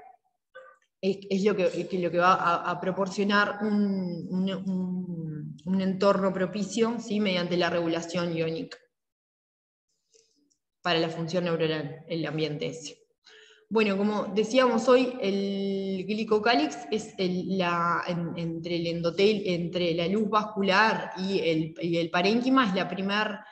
es lo que va a proporcionar un entorno propicio, ¿sí? Mediante la regulación iónica para la función neuronal, el ambiente ese. Bueno, como decíamos hoy, el glicocálix es entre el endotel, entre la luz vascular y el parénquima, es la primera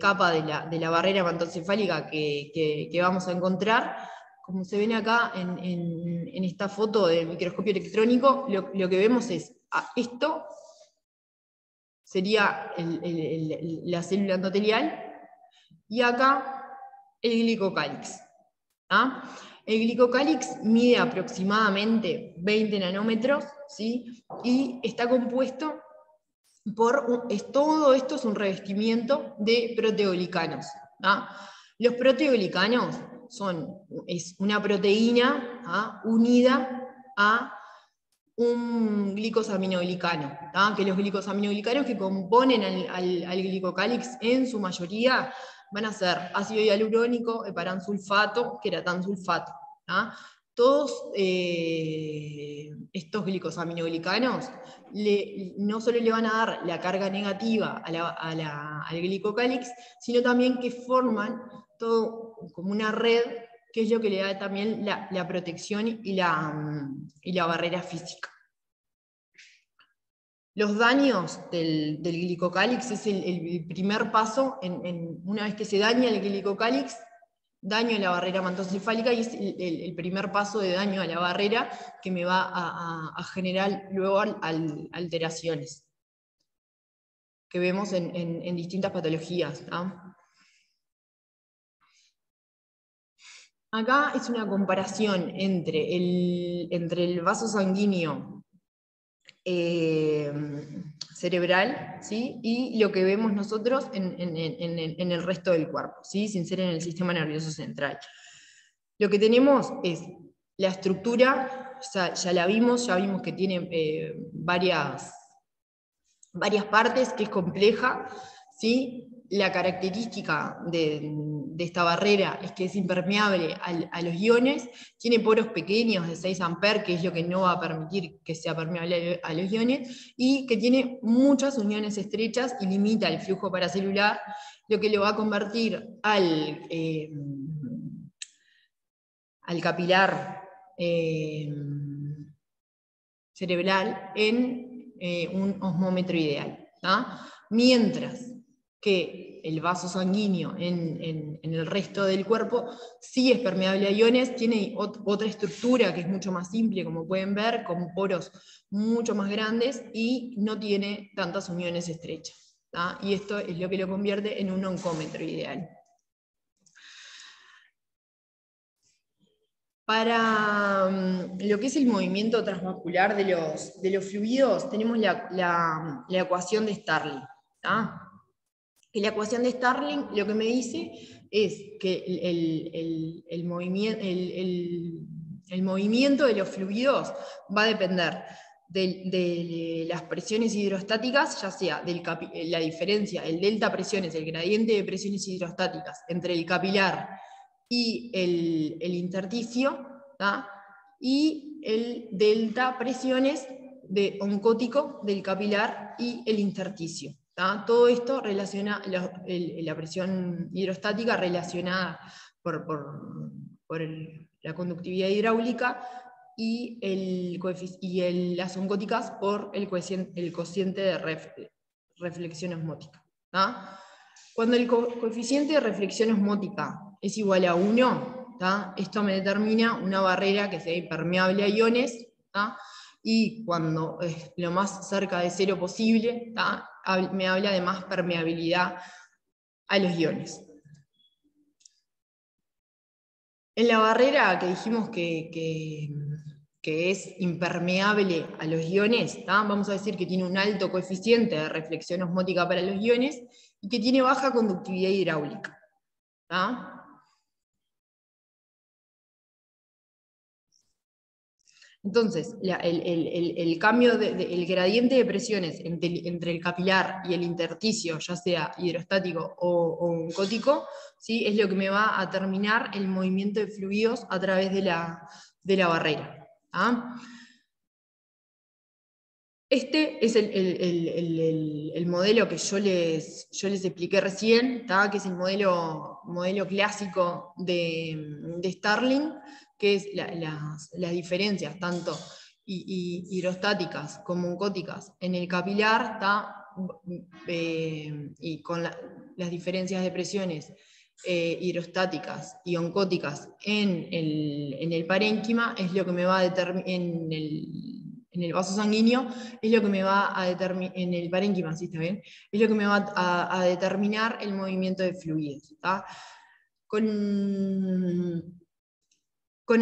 capa de la barrera hematoencefálica que vamos a encontrar. Como se ven acá en esta foto del microscopio electrónico, lo que vemos es esto sería la célula endotelial, y acá el glicocálix. El glicocálix mide aproximadamente 20 nanómetros, ¿sí? Y está compuesto por, todo esto es un revestimiento de proteoglicanos. Los proteoglicanos es una proteína unida a un glicosaminoglicano, que los glicosaminoglicanos que componen al glicocálix en su mayoría van a ser ácido hialurónico, heparansulfato, queratansulfato. Todos estos glicosaminoglicanos no solo le van a dar la carga negativa al glicocálix, sino también que forman todo como una red, que es lo que le da también la protección y la barrera física. Los daños del glicocálix es el primer paso, una vez que se daña el glicocálix, daño a la barrera hematoencefálica, y es el primer paso de daño a la barrera que me va a generar luego alteraciones que vemos en distintas patologías. Acá es una comparación entre el vaso sanguíneo cerebral, ¿sí? Y lo que vemos nosotros en el resto del cuerpo, ¿sí? Sin ser en el sistema nervioso central. Lo que tenemos es la estructura, ya la vimos, que tiene varias partes, que es compleja, ¿sí? La característica de esta barrera es que es impermeable a los iones, tiene poros pequeños de 6 amperes, que es lo que no va a permitir que sea permeable a los iones, y que tiene muchas uniones estrechas y limita el flujo paracelular, lo que lo va a convertir al capilar cerebral en un osmómetro ideal. Mientras que el vaso sanguíneo en el resto del cuerpo sí es permeable a iones, tiene otra estructura que es mucho más simple, como pueden ver, con poros mucho más grandes, y no tiene tantas uniones estrechas. Y esto es lo que lo convierte en un oncómetro ideal. Para lo que es el movimiento transvascular de los fluidos, tenemos la ecuación de Starling. Y la ecuación de Starling lo que me dice es que el movimiento de los fluidos va a depender de las presiones hidrostáticas, ya sea la diferencia, el delta presiones, el gradiente de presiones hidrostáticas entre el capilar y el intersticio, y el delta presiones oncótico del capilar y el intersticio. Todo esto relaciona la presión hidrostática relacionada por la conductividad hidráulica, y las oncóticas por el cociente de reflexión osmótica. Cuando el coeficiente de reflexión osmótica es igual a 1, esto me determina una barrera que sea impermeable a iones, y cuando es lo más cerca de 0 posible, me habla de más permeabilidad a los iones. En la barrera que dijimos que es impermeable a los iones, vamos a decir que tiene un alto coeficiente de reflexión osmótica para los iones, y que tiene baja conductividad hidráulica. Entonces, el cambio el gradiente de presiones entre el capilar y el intersticio, ya sea hidrostático o oncótico, ¿sí? Es lo que me va a determinar el movimiento de fluidos a través de la barrera. ¿tá? Este es el modelo que yo les expliqué recién, ¿tá? Que es el modelo clásico de Starling, que es las diferencias tanto hidrostáticas como oncóticas en el capilar, ¿tá? Y con las diferencias de presiones hidrostáticas y oncóticas en el parénquima es lo que me va a determinar, en el vaso sanguíneo, es lo que me va a determinar, en el parénquima, ¿sí está bien? Es lo que me va a determinar el movimiento de fluidos, ¿tá? Con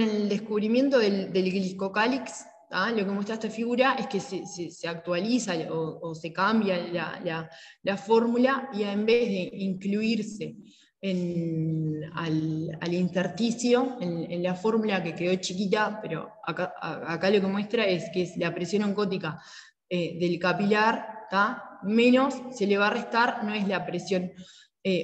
el descubrimiento del glicocálix, ¿tá? Lo que muestra esta figura es que se actualiza o se cambia la fórmula, y en vez de incluirse al intersticio, en la fórmula que quedó chiquita, pero acá lo que muestra es que es la presión oncótica del capilar, ¿tá? Menos se le va a restar, no es la presión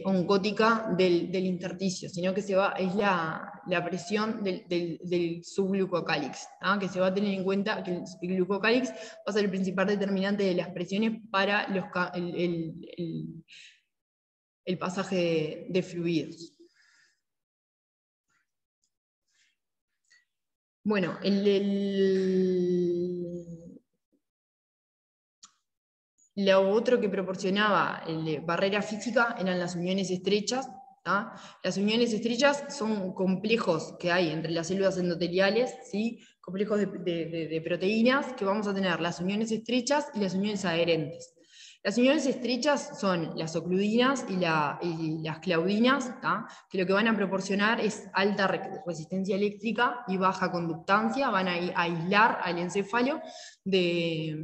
oncótica del intersticio, sino que es la presión del subglucocálix, ¿tá? Que se va a tener en cuenta que el glucocálix va a ser el principal determinante de las presiones para el pasaje de fluidos. Bueno, lo otro que proporcionaba barrera física eran las uniones estrechas, ¿tá? Las uniones estrechas son complejos que hay entre las células endoteliales, ¿sí? Complejos de proteínas, que vamos a tener las uniones estrechas y las uniones adherentes. Las uniones estrechas son las ocludinas y las claudinas, ¿tá? Que lo que van a proporcionar es alta resistencia eléctrica y baja conductancia, van a aislar al encéfalo de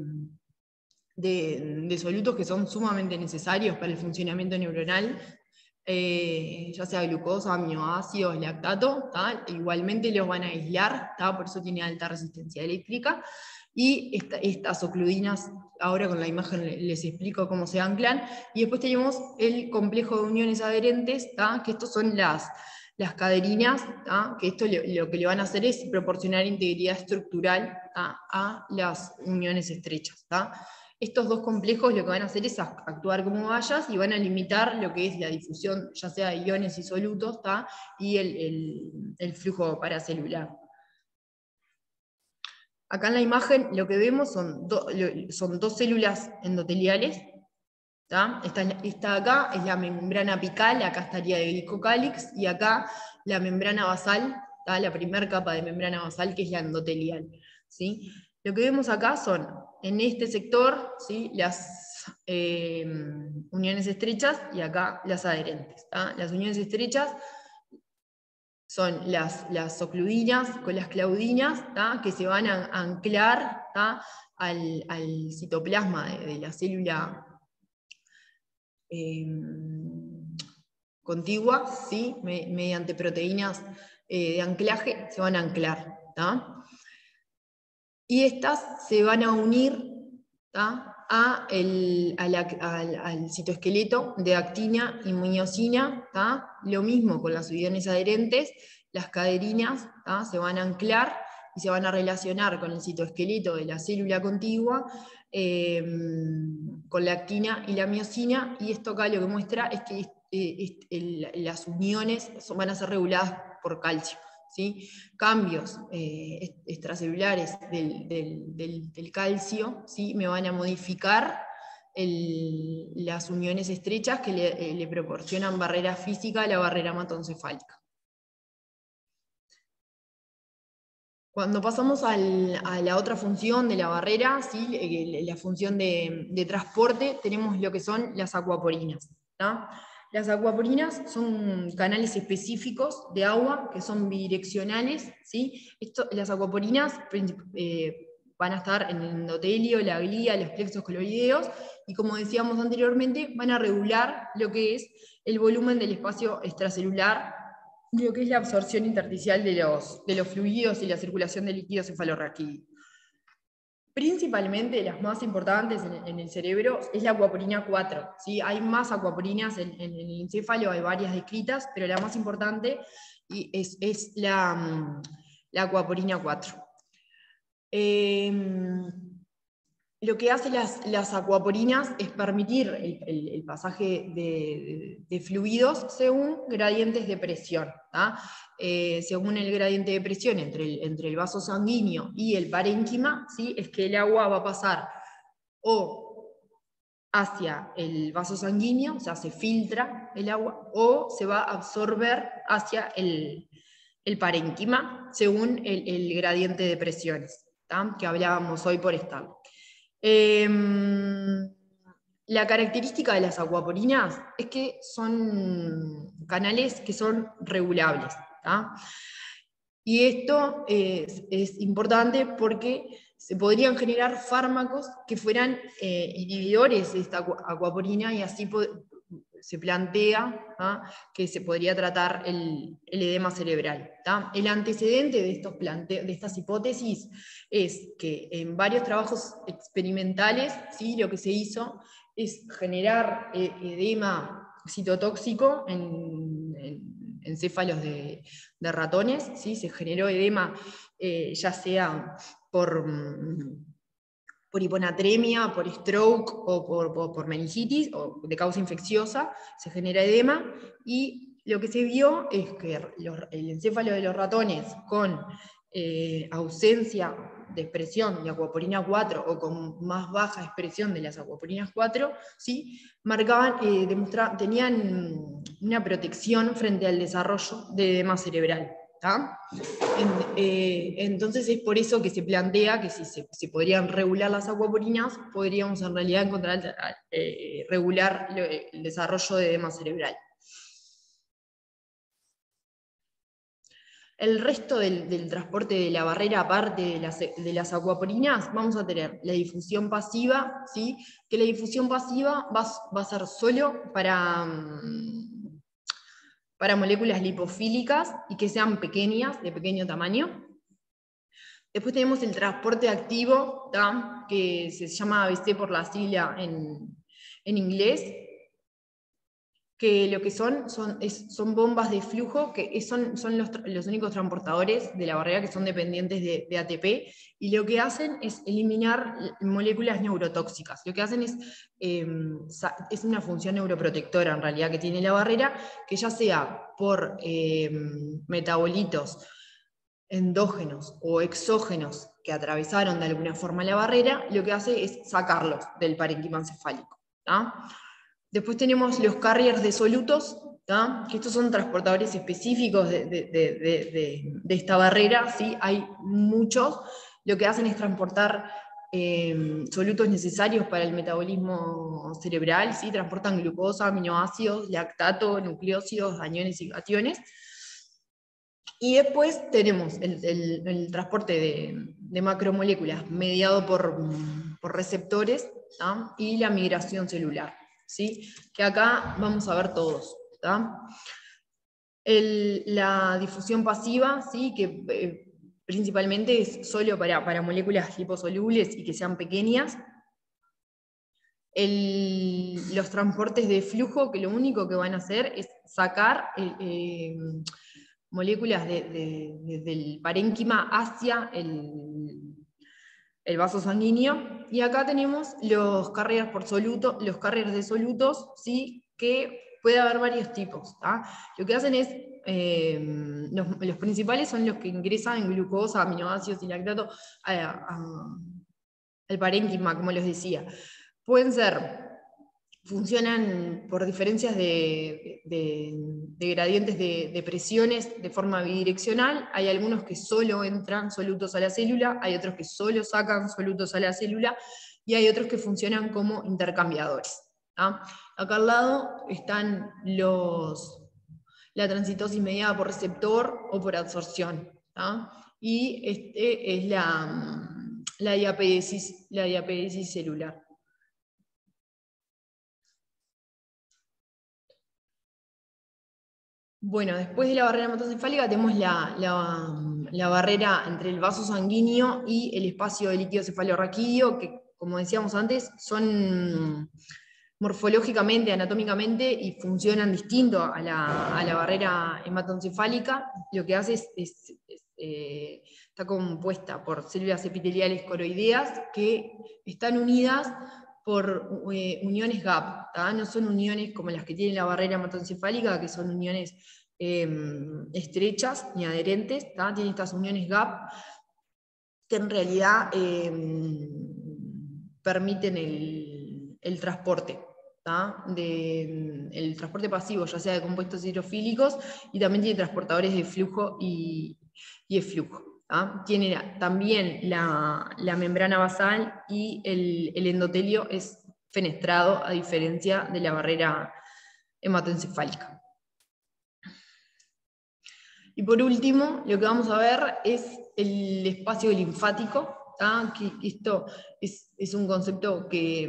solutos que son sumamente necesarios para el funcionamiento neuronal, ya sea glucosa, aminoácidos, lactato, ¿tá? Igualmente los van a aislar, ¿tá? Por eso tiene alta resistencia eléctrica. Y estas ocludinas, ahora con la imagen les explico cómo se anclan. Y después tenemos el complejo de uniones adherentes, ¿tá? Que estos son las caderinas, ¿tá? Que esto lo que le van a hacer es proporcionar integridad estructural, ¿tá? A las uniones estrechas, ¿tá? Estos dos complejos lo que van a hacer es actuar como vallas y van a limitar lo que es la difusión, ya sea de iones y solutos, ¿tá? Y el flujo paracelular. Acá en la imagen lo que vemos son dos células endoteliales, ¿tá? Esta acá es la membrana apical, acá estaría el glicocálix, y acá la membrana basal, ¿tá? La primera capa de membrana basal, que es la endotelial, ¿sí? Lo que vemos acá son, en este sector, ¿sí? Las uniones estrechas, y acá las adherentes, ¿tá? Las uniones estrechas son las ocludinas con las claudinas, ¿tá? Que se van a anclar, ¿tá? al citoplasma de la célula contigua, ¿sí? Mediante proteínas de anclaje se van a anclar, ¿tá? Y estas se van a unir, ¿tá? al citoesqueleto de actina y miosina, ¿tá? Lo mismo con las iones adherentes, las caderinas, ¿tá? Se van a anclar y se van a relacionar con el citoesqueleto de la célula contigua, con la actina y la miosina, y esto acá lo que muestra es que las uniones van a ser reguladas por calcio, ¿sí? Cambios extracelulares del calcio, ¿sí? Me van a modificar las uniones estrechas que le proporcionan barrera física a la barrera hematoencefálica. Cuando pasamos a la otra función de la barrera, ¿sí? La función de transporte, tenemos lo que son las acuaporinas, ¿tá? Las acuaporinas son canales específicos de agua que son bidireccionales, ¿sí? Las acuaporinas van a estar en el endotelio, la glía, los plexos coloideos, y como decíamos anteriormente, van a regular lo que es el volumen del espacio extracelular, lo que es la absorción intersticial de los fluidos y la circulación de líquido cefalorraquídeo. Principalmente las más importantes en el cerebro es la acuaporina 4, ¿sí? Hay más acuaporinas en el encéfalo, hay varias descritas, pero la más importante es la acuaporina 4. Lo que hacen las acuaporinas es permitir el pasaje de fluidos según gradientes de presión. Según el gradiente de presión entre el vaso sanguíneo y el parénquima, ¿sí? Es que el agua va a pasar o hacia el vaso sanguíneo, o sea, se filtra el agua, o se va a absorber hacia el parénquima según el gradiente de presiones, ¿tá? Que hablábamos hoy por estar. La característica de las acuaporinas es que son canales que son regulables, ¿tá? Y esto es importante porque se podrían generar fármacos que fueran inhibidores de esta acuaporina, y así se plantea, ¿tá? Que se podría tratar el edema cerebral, ¿tá? El antecedente de estas hipótesis es que en varios trabajos experimentales, ¿sí? Lo que se hizo es generar edema citotóxico en encéfalos de ratones, ¿sí? Se generó edema ya sea por hiponatremia, por stroke o por meningitis, o de causa infecciosa, se genera edema, y lo que se vio es que el encéfalo de los ratones con ausencia de expresión de acuaporina 4 o con más baja expresión de las acuaporinas 4, ¿sí? Tenían una protección frente al desarrollo de edema cerebral. Entonces es por eso que se plantea que si se podrían regular las acuaporinas, podríamos en realidad regular el desarrollo de edema cerebral. El resto del transporte de la barrera, aparte de las acuaporinas, vamos a tener la difusión pasiva, ¿sí? Que la difusión pasiva va a ser solo para moléculas lipofílicas y que sean pequeñas, de pequeño tamaño. Después tenemos el transporte activo, ¿tá? Que se llama ABC por la sigla en inglés, que lo que son bombas de flujo, que son los únicos transportadores de la barrera que son dependientes de ATP, y lo que hacen es eliminar moléculas neurotóxicas. Lo que hacen es una función neuroprotectora en realidad que tiene la barrera, que ya sea por metabolitos endógenos o exógenos que atravesaron de alguna forma la barrera, lo que hace es sacarlos del parénquima encefálico, ¿tá? Después tenemos los carriers de solutos, ¿tá? Que estos son transportadores específicos de esta barrera, ¿sí? Hay muchos. Lo que hacen es transportar solutos necesarios para el metabolismo cerebral, ¿sí? Transportan glucosa, aminoácidos, lactato, nucleósidos, aniones y cationes. Y después tenemos el transporte de macromoléculas mediado por receptores, ¿tá? Y la migración celular, ¿sí? Que acá vamos a ver todos, ¿tá? La difusión pasiva, ¿sí? Que principalmente es solo para moléculas liposolubles y que sean pequeñas. Los transportes de flujo, que lo único que van a hacer es sacar moléculas del parénquima hacia el vaso sanguíneo. Y acá tenemos los carriers de solutos, ¿sí? Que puede haber varios tipos, ¿tá? Lo que hacen es, los principales son los que ingresan glucosa, aminoácidos y lactato al parénquima, como les decía. Funcionan por diferencias de gradientes de presiones de forma bidireccional. Hay algunos que solo entran solutos a la célula, hay otros que solo sacan solutos a la célula, y hay otros que funcionan como intercambiadores, ¿tá? Acá al lado están la transitosis mediada por receptor o por absorción, ¿tá? Y es la diapédesis celular. Bueno, después de la barrera hematoencefálica tenemos la barrera entre el vaso sanguíneo y el espacio de líquido cefalorraquídeo, que, como decíamos antes, son morfológicamente, anatómicamente, y funcionan distinto a la barrera hematoencefálica. Lo que hace es está compuesta por células epiteliales coroideas que están unidas por uniones gap, ¿tá? No son uniones como las que tiene la barrera hematoencefálica, que son uniones estrechas ni adherentes, ¿tá? Tiene estas uniones gap que en realidad permiten el transporte, ¿tá? El transporte pasivo, ya sea de compuestos hidrofílicos, y también tiene transportadores de flujo y eflujo. ¿tá? Tiene también la membrana basal, y el endotelio es fenestrado, a diferencia de la barrera hematoencefálica. Y por último, lo que vamos a ver es el espacio linfático, ¿tá? Que esto es un concepto que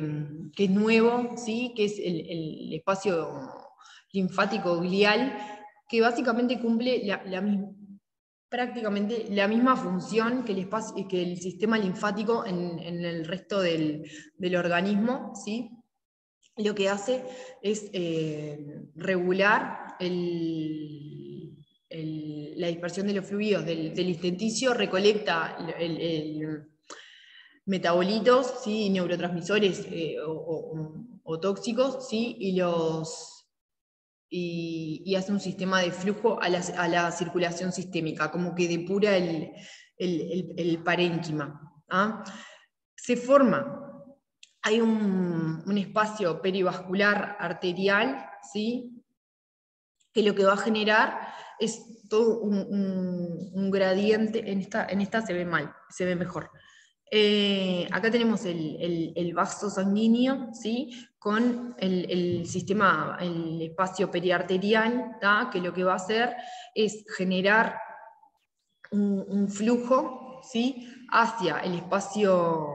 es nuevo, ¿sí? Que es el espacio linfático glial, que básicamente cumple prácticamente la misma función que el sistema linfático en el resto del organismo, ¿sí? Lo que hace es regular la dispersión de los fluidos del intesticio, recolecta metabolitos, ¿sí? Neurotransmisores o tóxicos, ¿sí? Y hace un sistema de flujo a la circulación sistémica, como que depura el parénquima. ¿Ah? Se forma, hay un espacio perivascular arterial, ¿sí? Que lo que va a generar es todo un gradiente. En esta se ve mal, se ve mejor. Acá tenemos el vaso sanguíneo, ¿sí? Con el sistema, el espacio periarterial, ¿tá? Que lo que va a hacer es generar un flujo, ¿sí? Hacia el espacio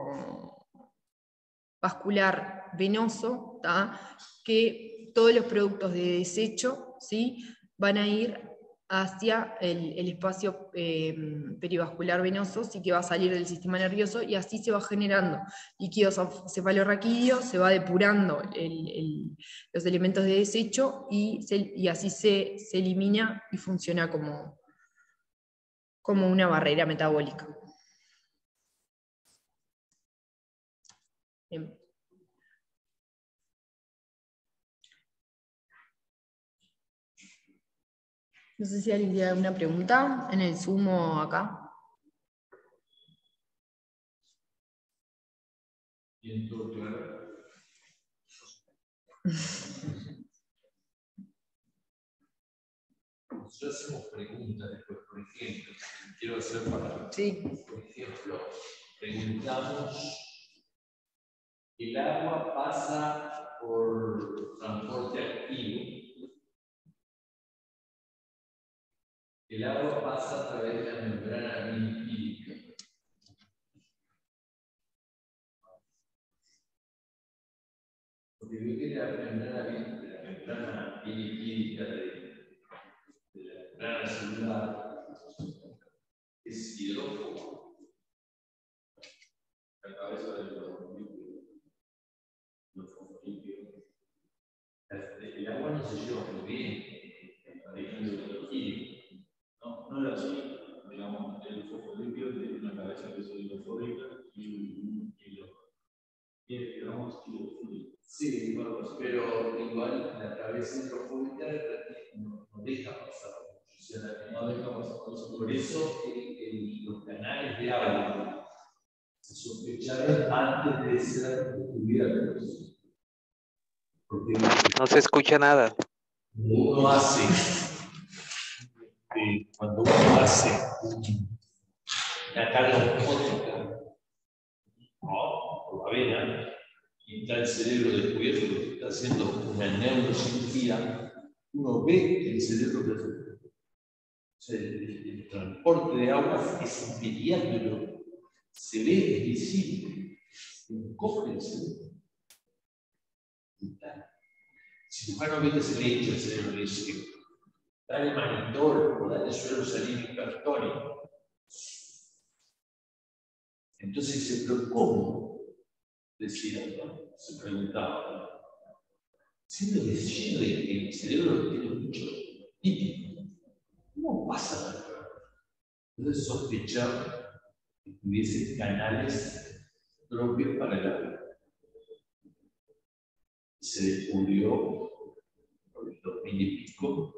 vascular venoso, ¿tá? Que todos los productos de desecho, ¿sí? Van a ir hacia el espacio perivascular venoso, sí, que va a salir del sistema nervioso, y así se va generando líquido cefalorraquídeo, se va depurando los elementos de desecho, y así se elimina y funciona como una barrera metabólica. Bien. No sé si alguien tiene alguna pregunta en el Zoom o acá. ¿Y todo claro? Nosotros hacemos preguntas después, por ejemplo, quiero hacer para... Sí. Por ejemplo, preguntamos, ¿el agua pasa por transporte activo? El agua pasa a través de la membrana lipídica. Porque veo que la membrana lipídica de la membrana celular es hidrófobo. La cabeza del fosfolípido. El agua no se lleva muy bien. No era así. Digamos, el fosfolípido tiene una cabeza que es hidrofóbica y un hidrofóbico. Sí, pero igual la cabeza hidrofóbica no deja pasar. No deja pasar. Por eso los canales de agua se sospecharon antes de ser descubiertos. Porque no se escucha nada. Cuando uno hace una carga osmótica, por la vena, y está el cerebro descubierto, que está haciendo una neurocirugía, uno ve que el cerebro perfecto. O sea, el transporte de agua es inmediato, pero se ve, es visible, se encoge el cerebro. Si no ve que se le echa el cerebro, le dice, dale manitol o dale suelo salínico hipertónico. Entonces dice, pero ¿cómo? Decía, ¿no? Se preguntaba. Siendo lleno de que el cerebro tiene mucho lípido, ¿cómo pasa la Entonces sospechaba que tuviese canales propios para el agua. Se descubrió por el 2000 y pico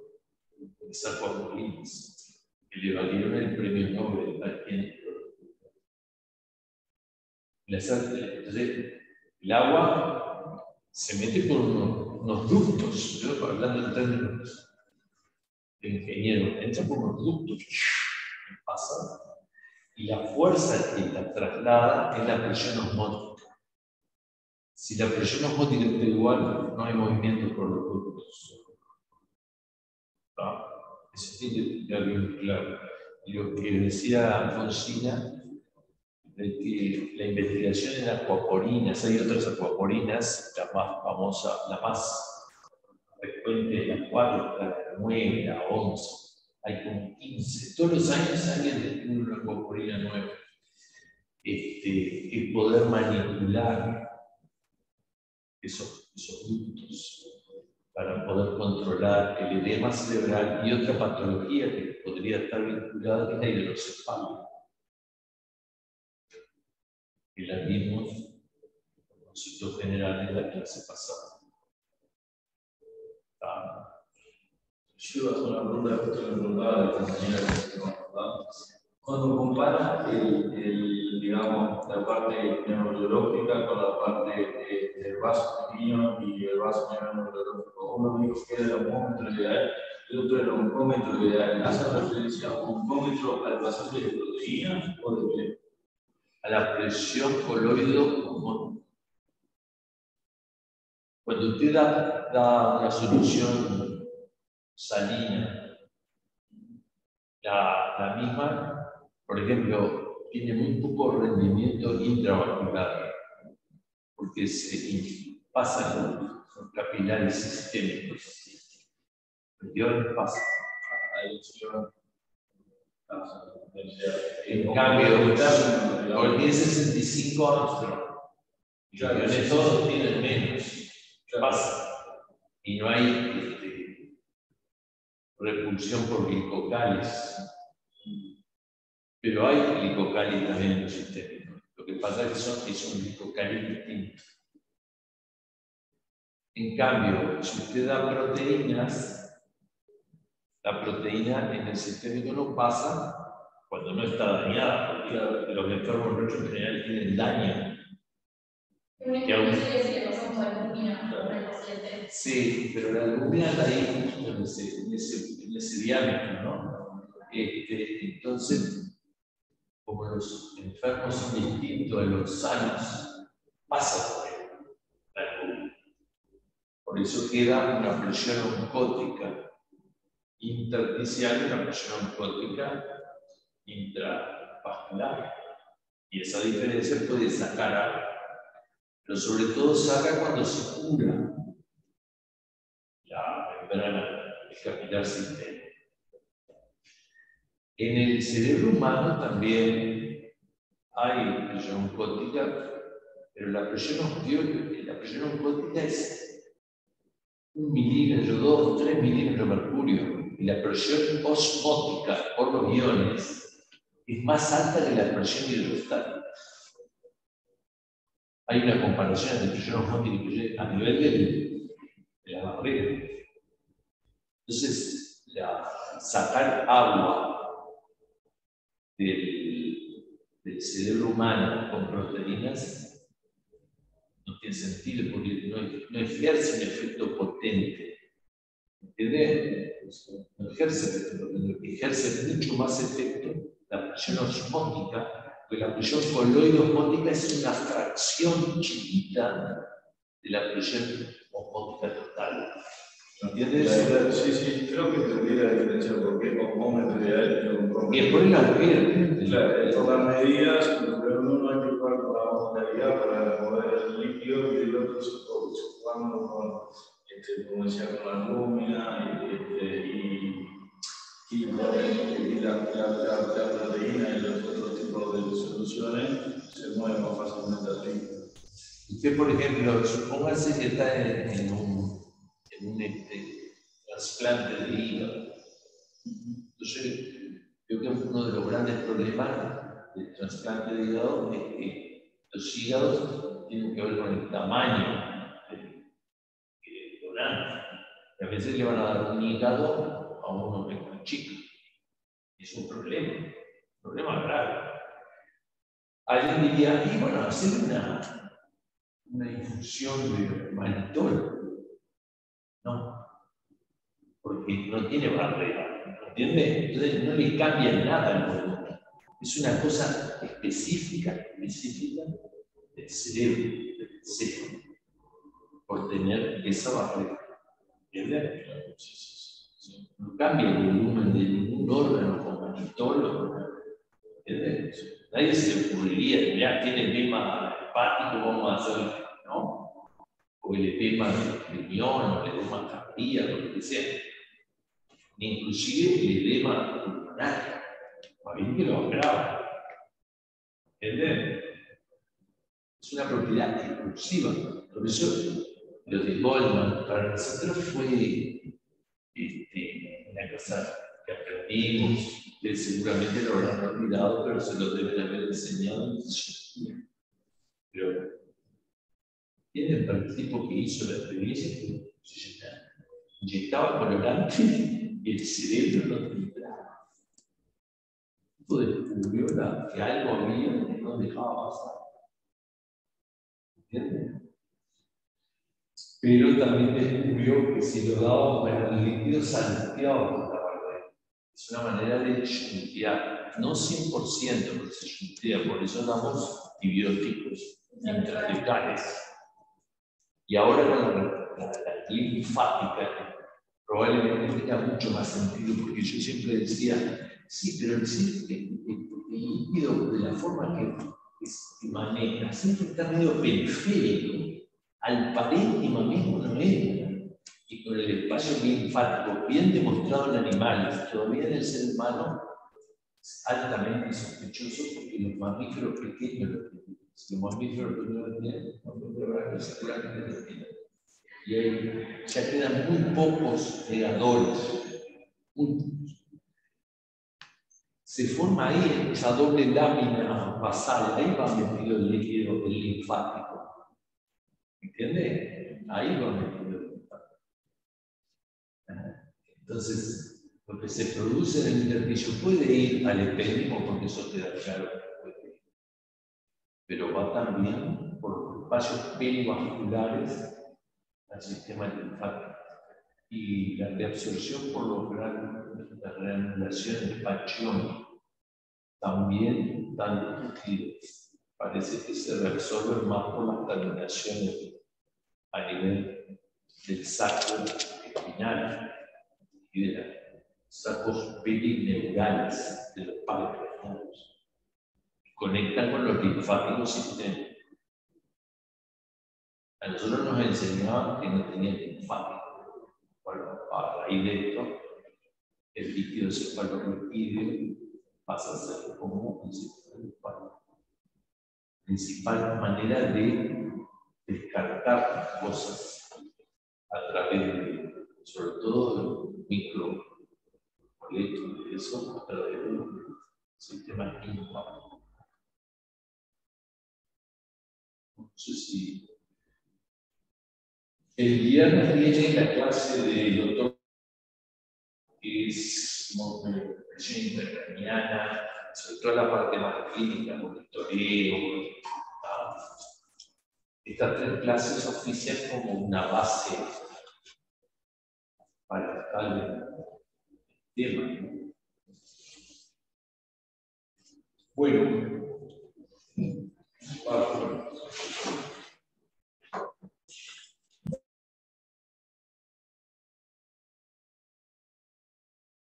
esas acuapolinas que le valieron el premio Nobel a quien. Entonces, el agua se mete por unos ductos, yo hablando en términos de ingeniero, entra por unos ductos, pasa, y la fuerza que la traslada es la presión osmótica. Si la presión osmótica está igual, no hay movimiento por los ductos. ¿Ah? Eso tiene que quedar bien claro. Y lo que decía Alfonsina, de que la investigación en acuaporinas, hay otras acuaporinas, la más famosa, la más frecuente de las cuatro, la 9, la 11, hay como 15. Todos los años alguien descubre una acuaporina nueva. El poder manipular esos ductos para poder controlar el edema cerebral y otra patología que podría estar vinculada es la hidrocefalia. Que la vimos en el concepto general de la clase pasada. Yo iba a hacer una pregunta, justo le preguntaba a la compañera, cuando compara digamos, la parte neurológica con la parte del vaso sanguíneo y el vaso neurológico, uno dijo que era el ohmómetro ideal, el otro era el oncómetro ideal. ¿Hace referencia a un oncómetro al pasaje de proteínas o de qué? A la presión coloidal. Cuando usted da una solución salina, la misma, por ejemplo, tiene muy poco rendimiento intravascular, porque se pasan los capilares sistémicos. ¿Qué pasa? En cambio, con 1065 Armstrong, y todos tienen menos. Pasa. Y no hay repulsión por glicocales. Pero hay glicocales también en los sistémicos. Lo que pasa es que son glicocales distintos. En cambio, si usted da proteínas, la proteína en el sistémico no pasa cuando no está dañada, porque los enfermos nuestros en general tienen daño. Sí, pero la albúmina está ahí en ese diámetro, ¿no? Entonces, como los enfermos son distintos a los sanos, pasa por la albúmina. Por eso queda una presión oncótica intersticial y una presión oncótica intravascular. Y esa diferencia puede sacar algo. Pero sobre todo saca cuando se cura la membrana, el capilar sistémico. En el cerebro humano también hay presión oncótica, pero la presión oncótica es 1 milímetro, 2, 3 milímetros de mercurio. Y la presión osmótica por los iones es más alta que la presión hidrostática. Hay una comparación entre presión osmótica y presión a nivel de la barrera. Entonces, sacar agua del cerebro humano con proteínas no tiene sentido porque no ejerce un efecto potente. ¿Entiendes? No ejerce efecto potente, ejerce mucho más efecto la presión osmótica. Porque la presión coloidosmótica es una fracción chiquita de la presión osmótica total. ¿Entiendes? Sí, creo que entendí la diferencia porque ohmómetro ideal y oncómetro. Y es por el agujero. Claro, por las medidas, pero uno hay que jugar con la osmolaridad para mover el líquido y el otro se jugando con, como decía, con la albúmina y la proteína y los otros tipos de soluciones se mueven más fácilmente al líquido. Usted, por ejemplo, supóngase que está en un trasplante de hígado. Entonces, yo que uno de los grandes problemas del trasplante de hígado es que los hígados tienen que ver con el tamaño del donante. Y a veces le van a dar un hígado a uno que es muy chico. Es un problema grave. Alguien diría, y bueno, hacer una infusión de mannitol. No, porque no tiene barrera, ¿entiendes? Entonces no le cambia nada al volumen. Es una cosa específica del cerebro, del cerebro, por tener esa barrera. ¿Entiendes? No cambia el volumen de ningún órgano con mannitol. ¿Entiendes? Nadie se le ocurriría, ya tiene edema hepático, vamos a hacer, ¿no? O el edema del riñón, o el edema cardíaco, lo que sea. Inclusive el edema pulmonar, para bien que lo agrava. ¿Entiendes? Es una propiedad exclusiva. Por eso, lo de Goldman para nosotros fue una cosa que aprendimos. Ustedes seguramente lo habrán olvidado, pero se lo deben haber enseñado en fisiología. Pero tiene el tipo que hizo la experiencia que se inyectaba colorante y el cerebro no filtraba. Descubrió que algo había que no dejaba pasar. ¿Entiendes? Pero también descubrió que si lo dábamos en el líquido salteado por la barrera. Es una manera de shuntear, no 100%, porque se shuntea, por eso damos antibióticos intralecales. Y ahora con la linfática, probablemente tenga mucho más sentido, porque yo siempre decía, sí, pero el líquido de la forma que se maneja siempre está medio periférico. Al parénquima mismo no entra. Y con el espacio linfático bien demostrado en animales, todavía en el ser humano es altamente sospechoso porque los mamíferos pequeños lo tienen. Si los mamíferos pequeños lo tienen, seguramente lo tienen. Y ahí ya quedan muy pocos negadores. Se forma ahí esa doble lámina basal, ahí va metido el líquido, el linfático. ¿Entiendes? Ahí va metido el linfático. Entonces, lo que se produce en el intersticio puede ir al epédimo, porque eso queda claro que puede ir. Pero va también por los espacios perivasculares al sistema linfático. Y la reabsorción por los las granulaciones hepatión también tan útiles. Parece que se reabsorben más por las granulaciones a nivel del saco espinal y de los sacos perineurales de los páncreas. Conectan con los linfáticos sistémicos. A nosotros nos enseñaban que no tenían linfáticos. Bueno, a raíz de esto, el líquido cefalorraquídeo pasa a ser como un sistema linfático. Principal manera de descartar cosas a través de, sobre todo, de micromoléculas, de eso a través del sistema linfático. No sé si el viernes viene la clase del doctor que es presión intracraniana, sobre todo la parte más clínica, monitoreo. Estas 3 clases ofician como una base para tal tema. Bueno,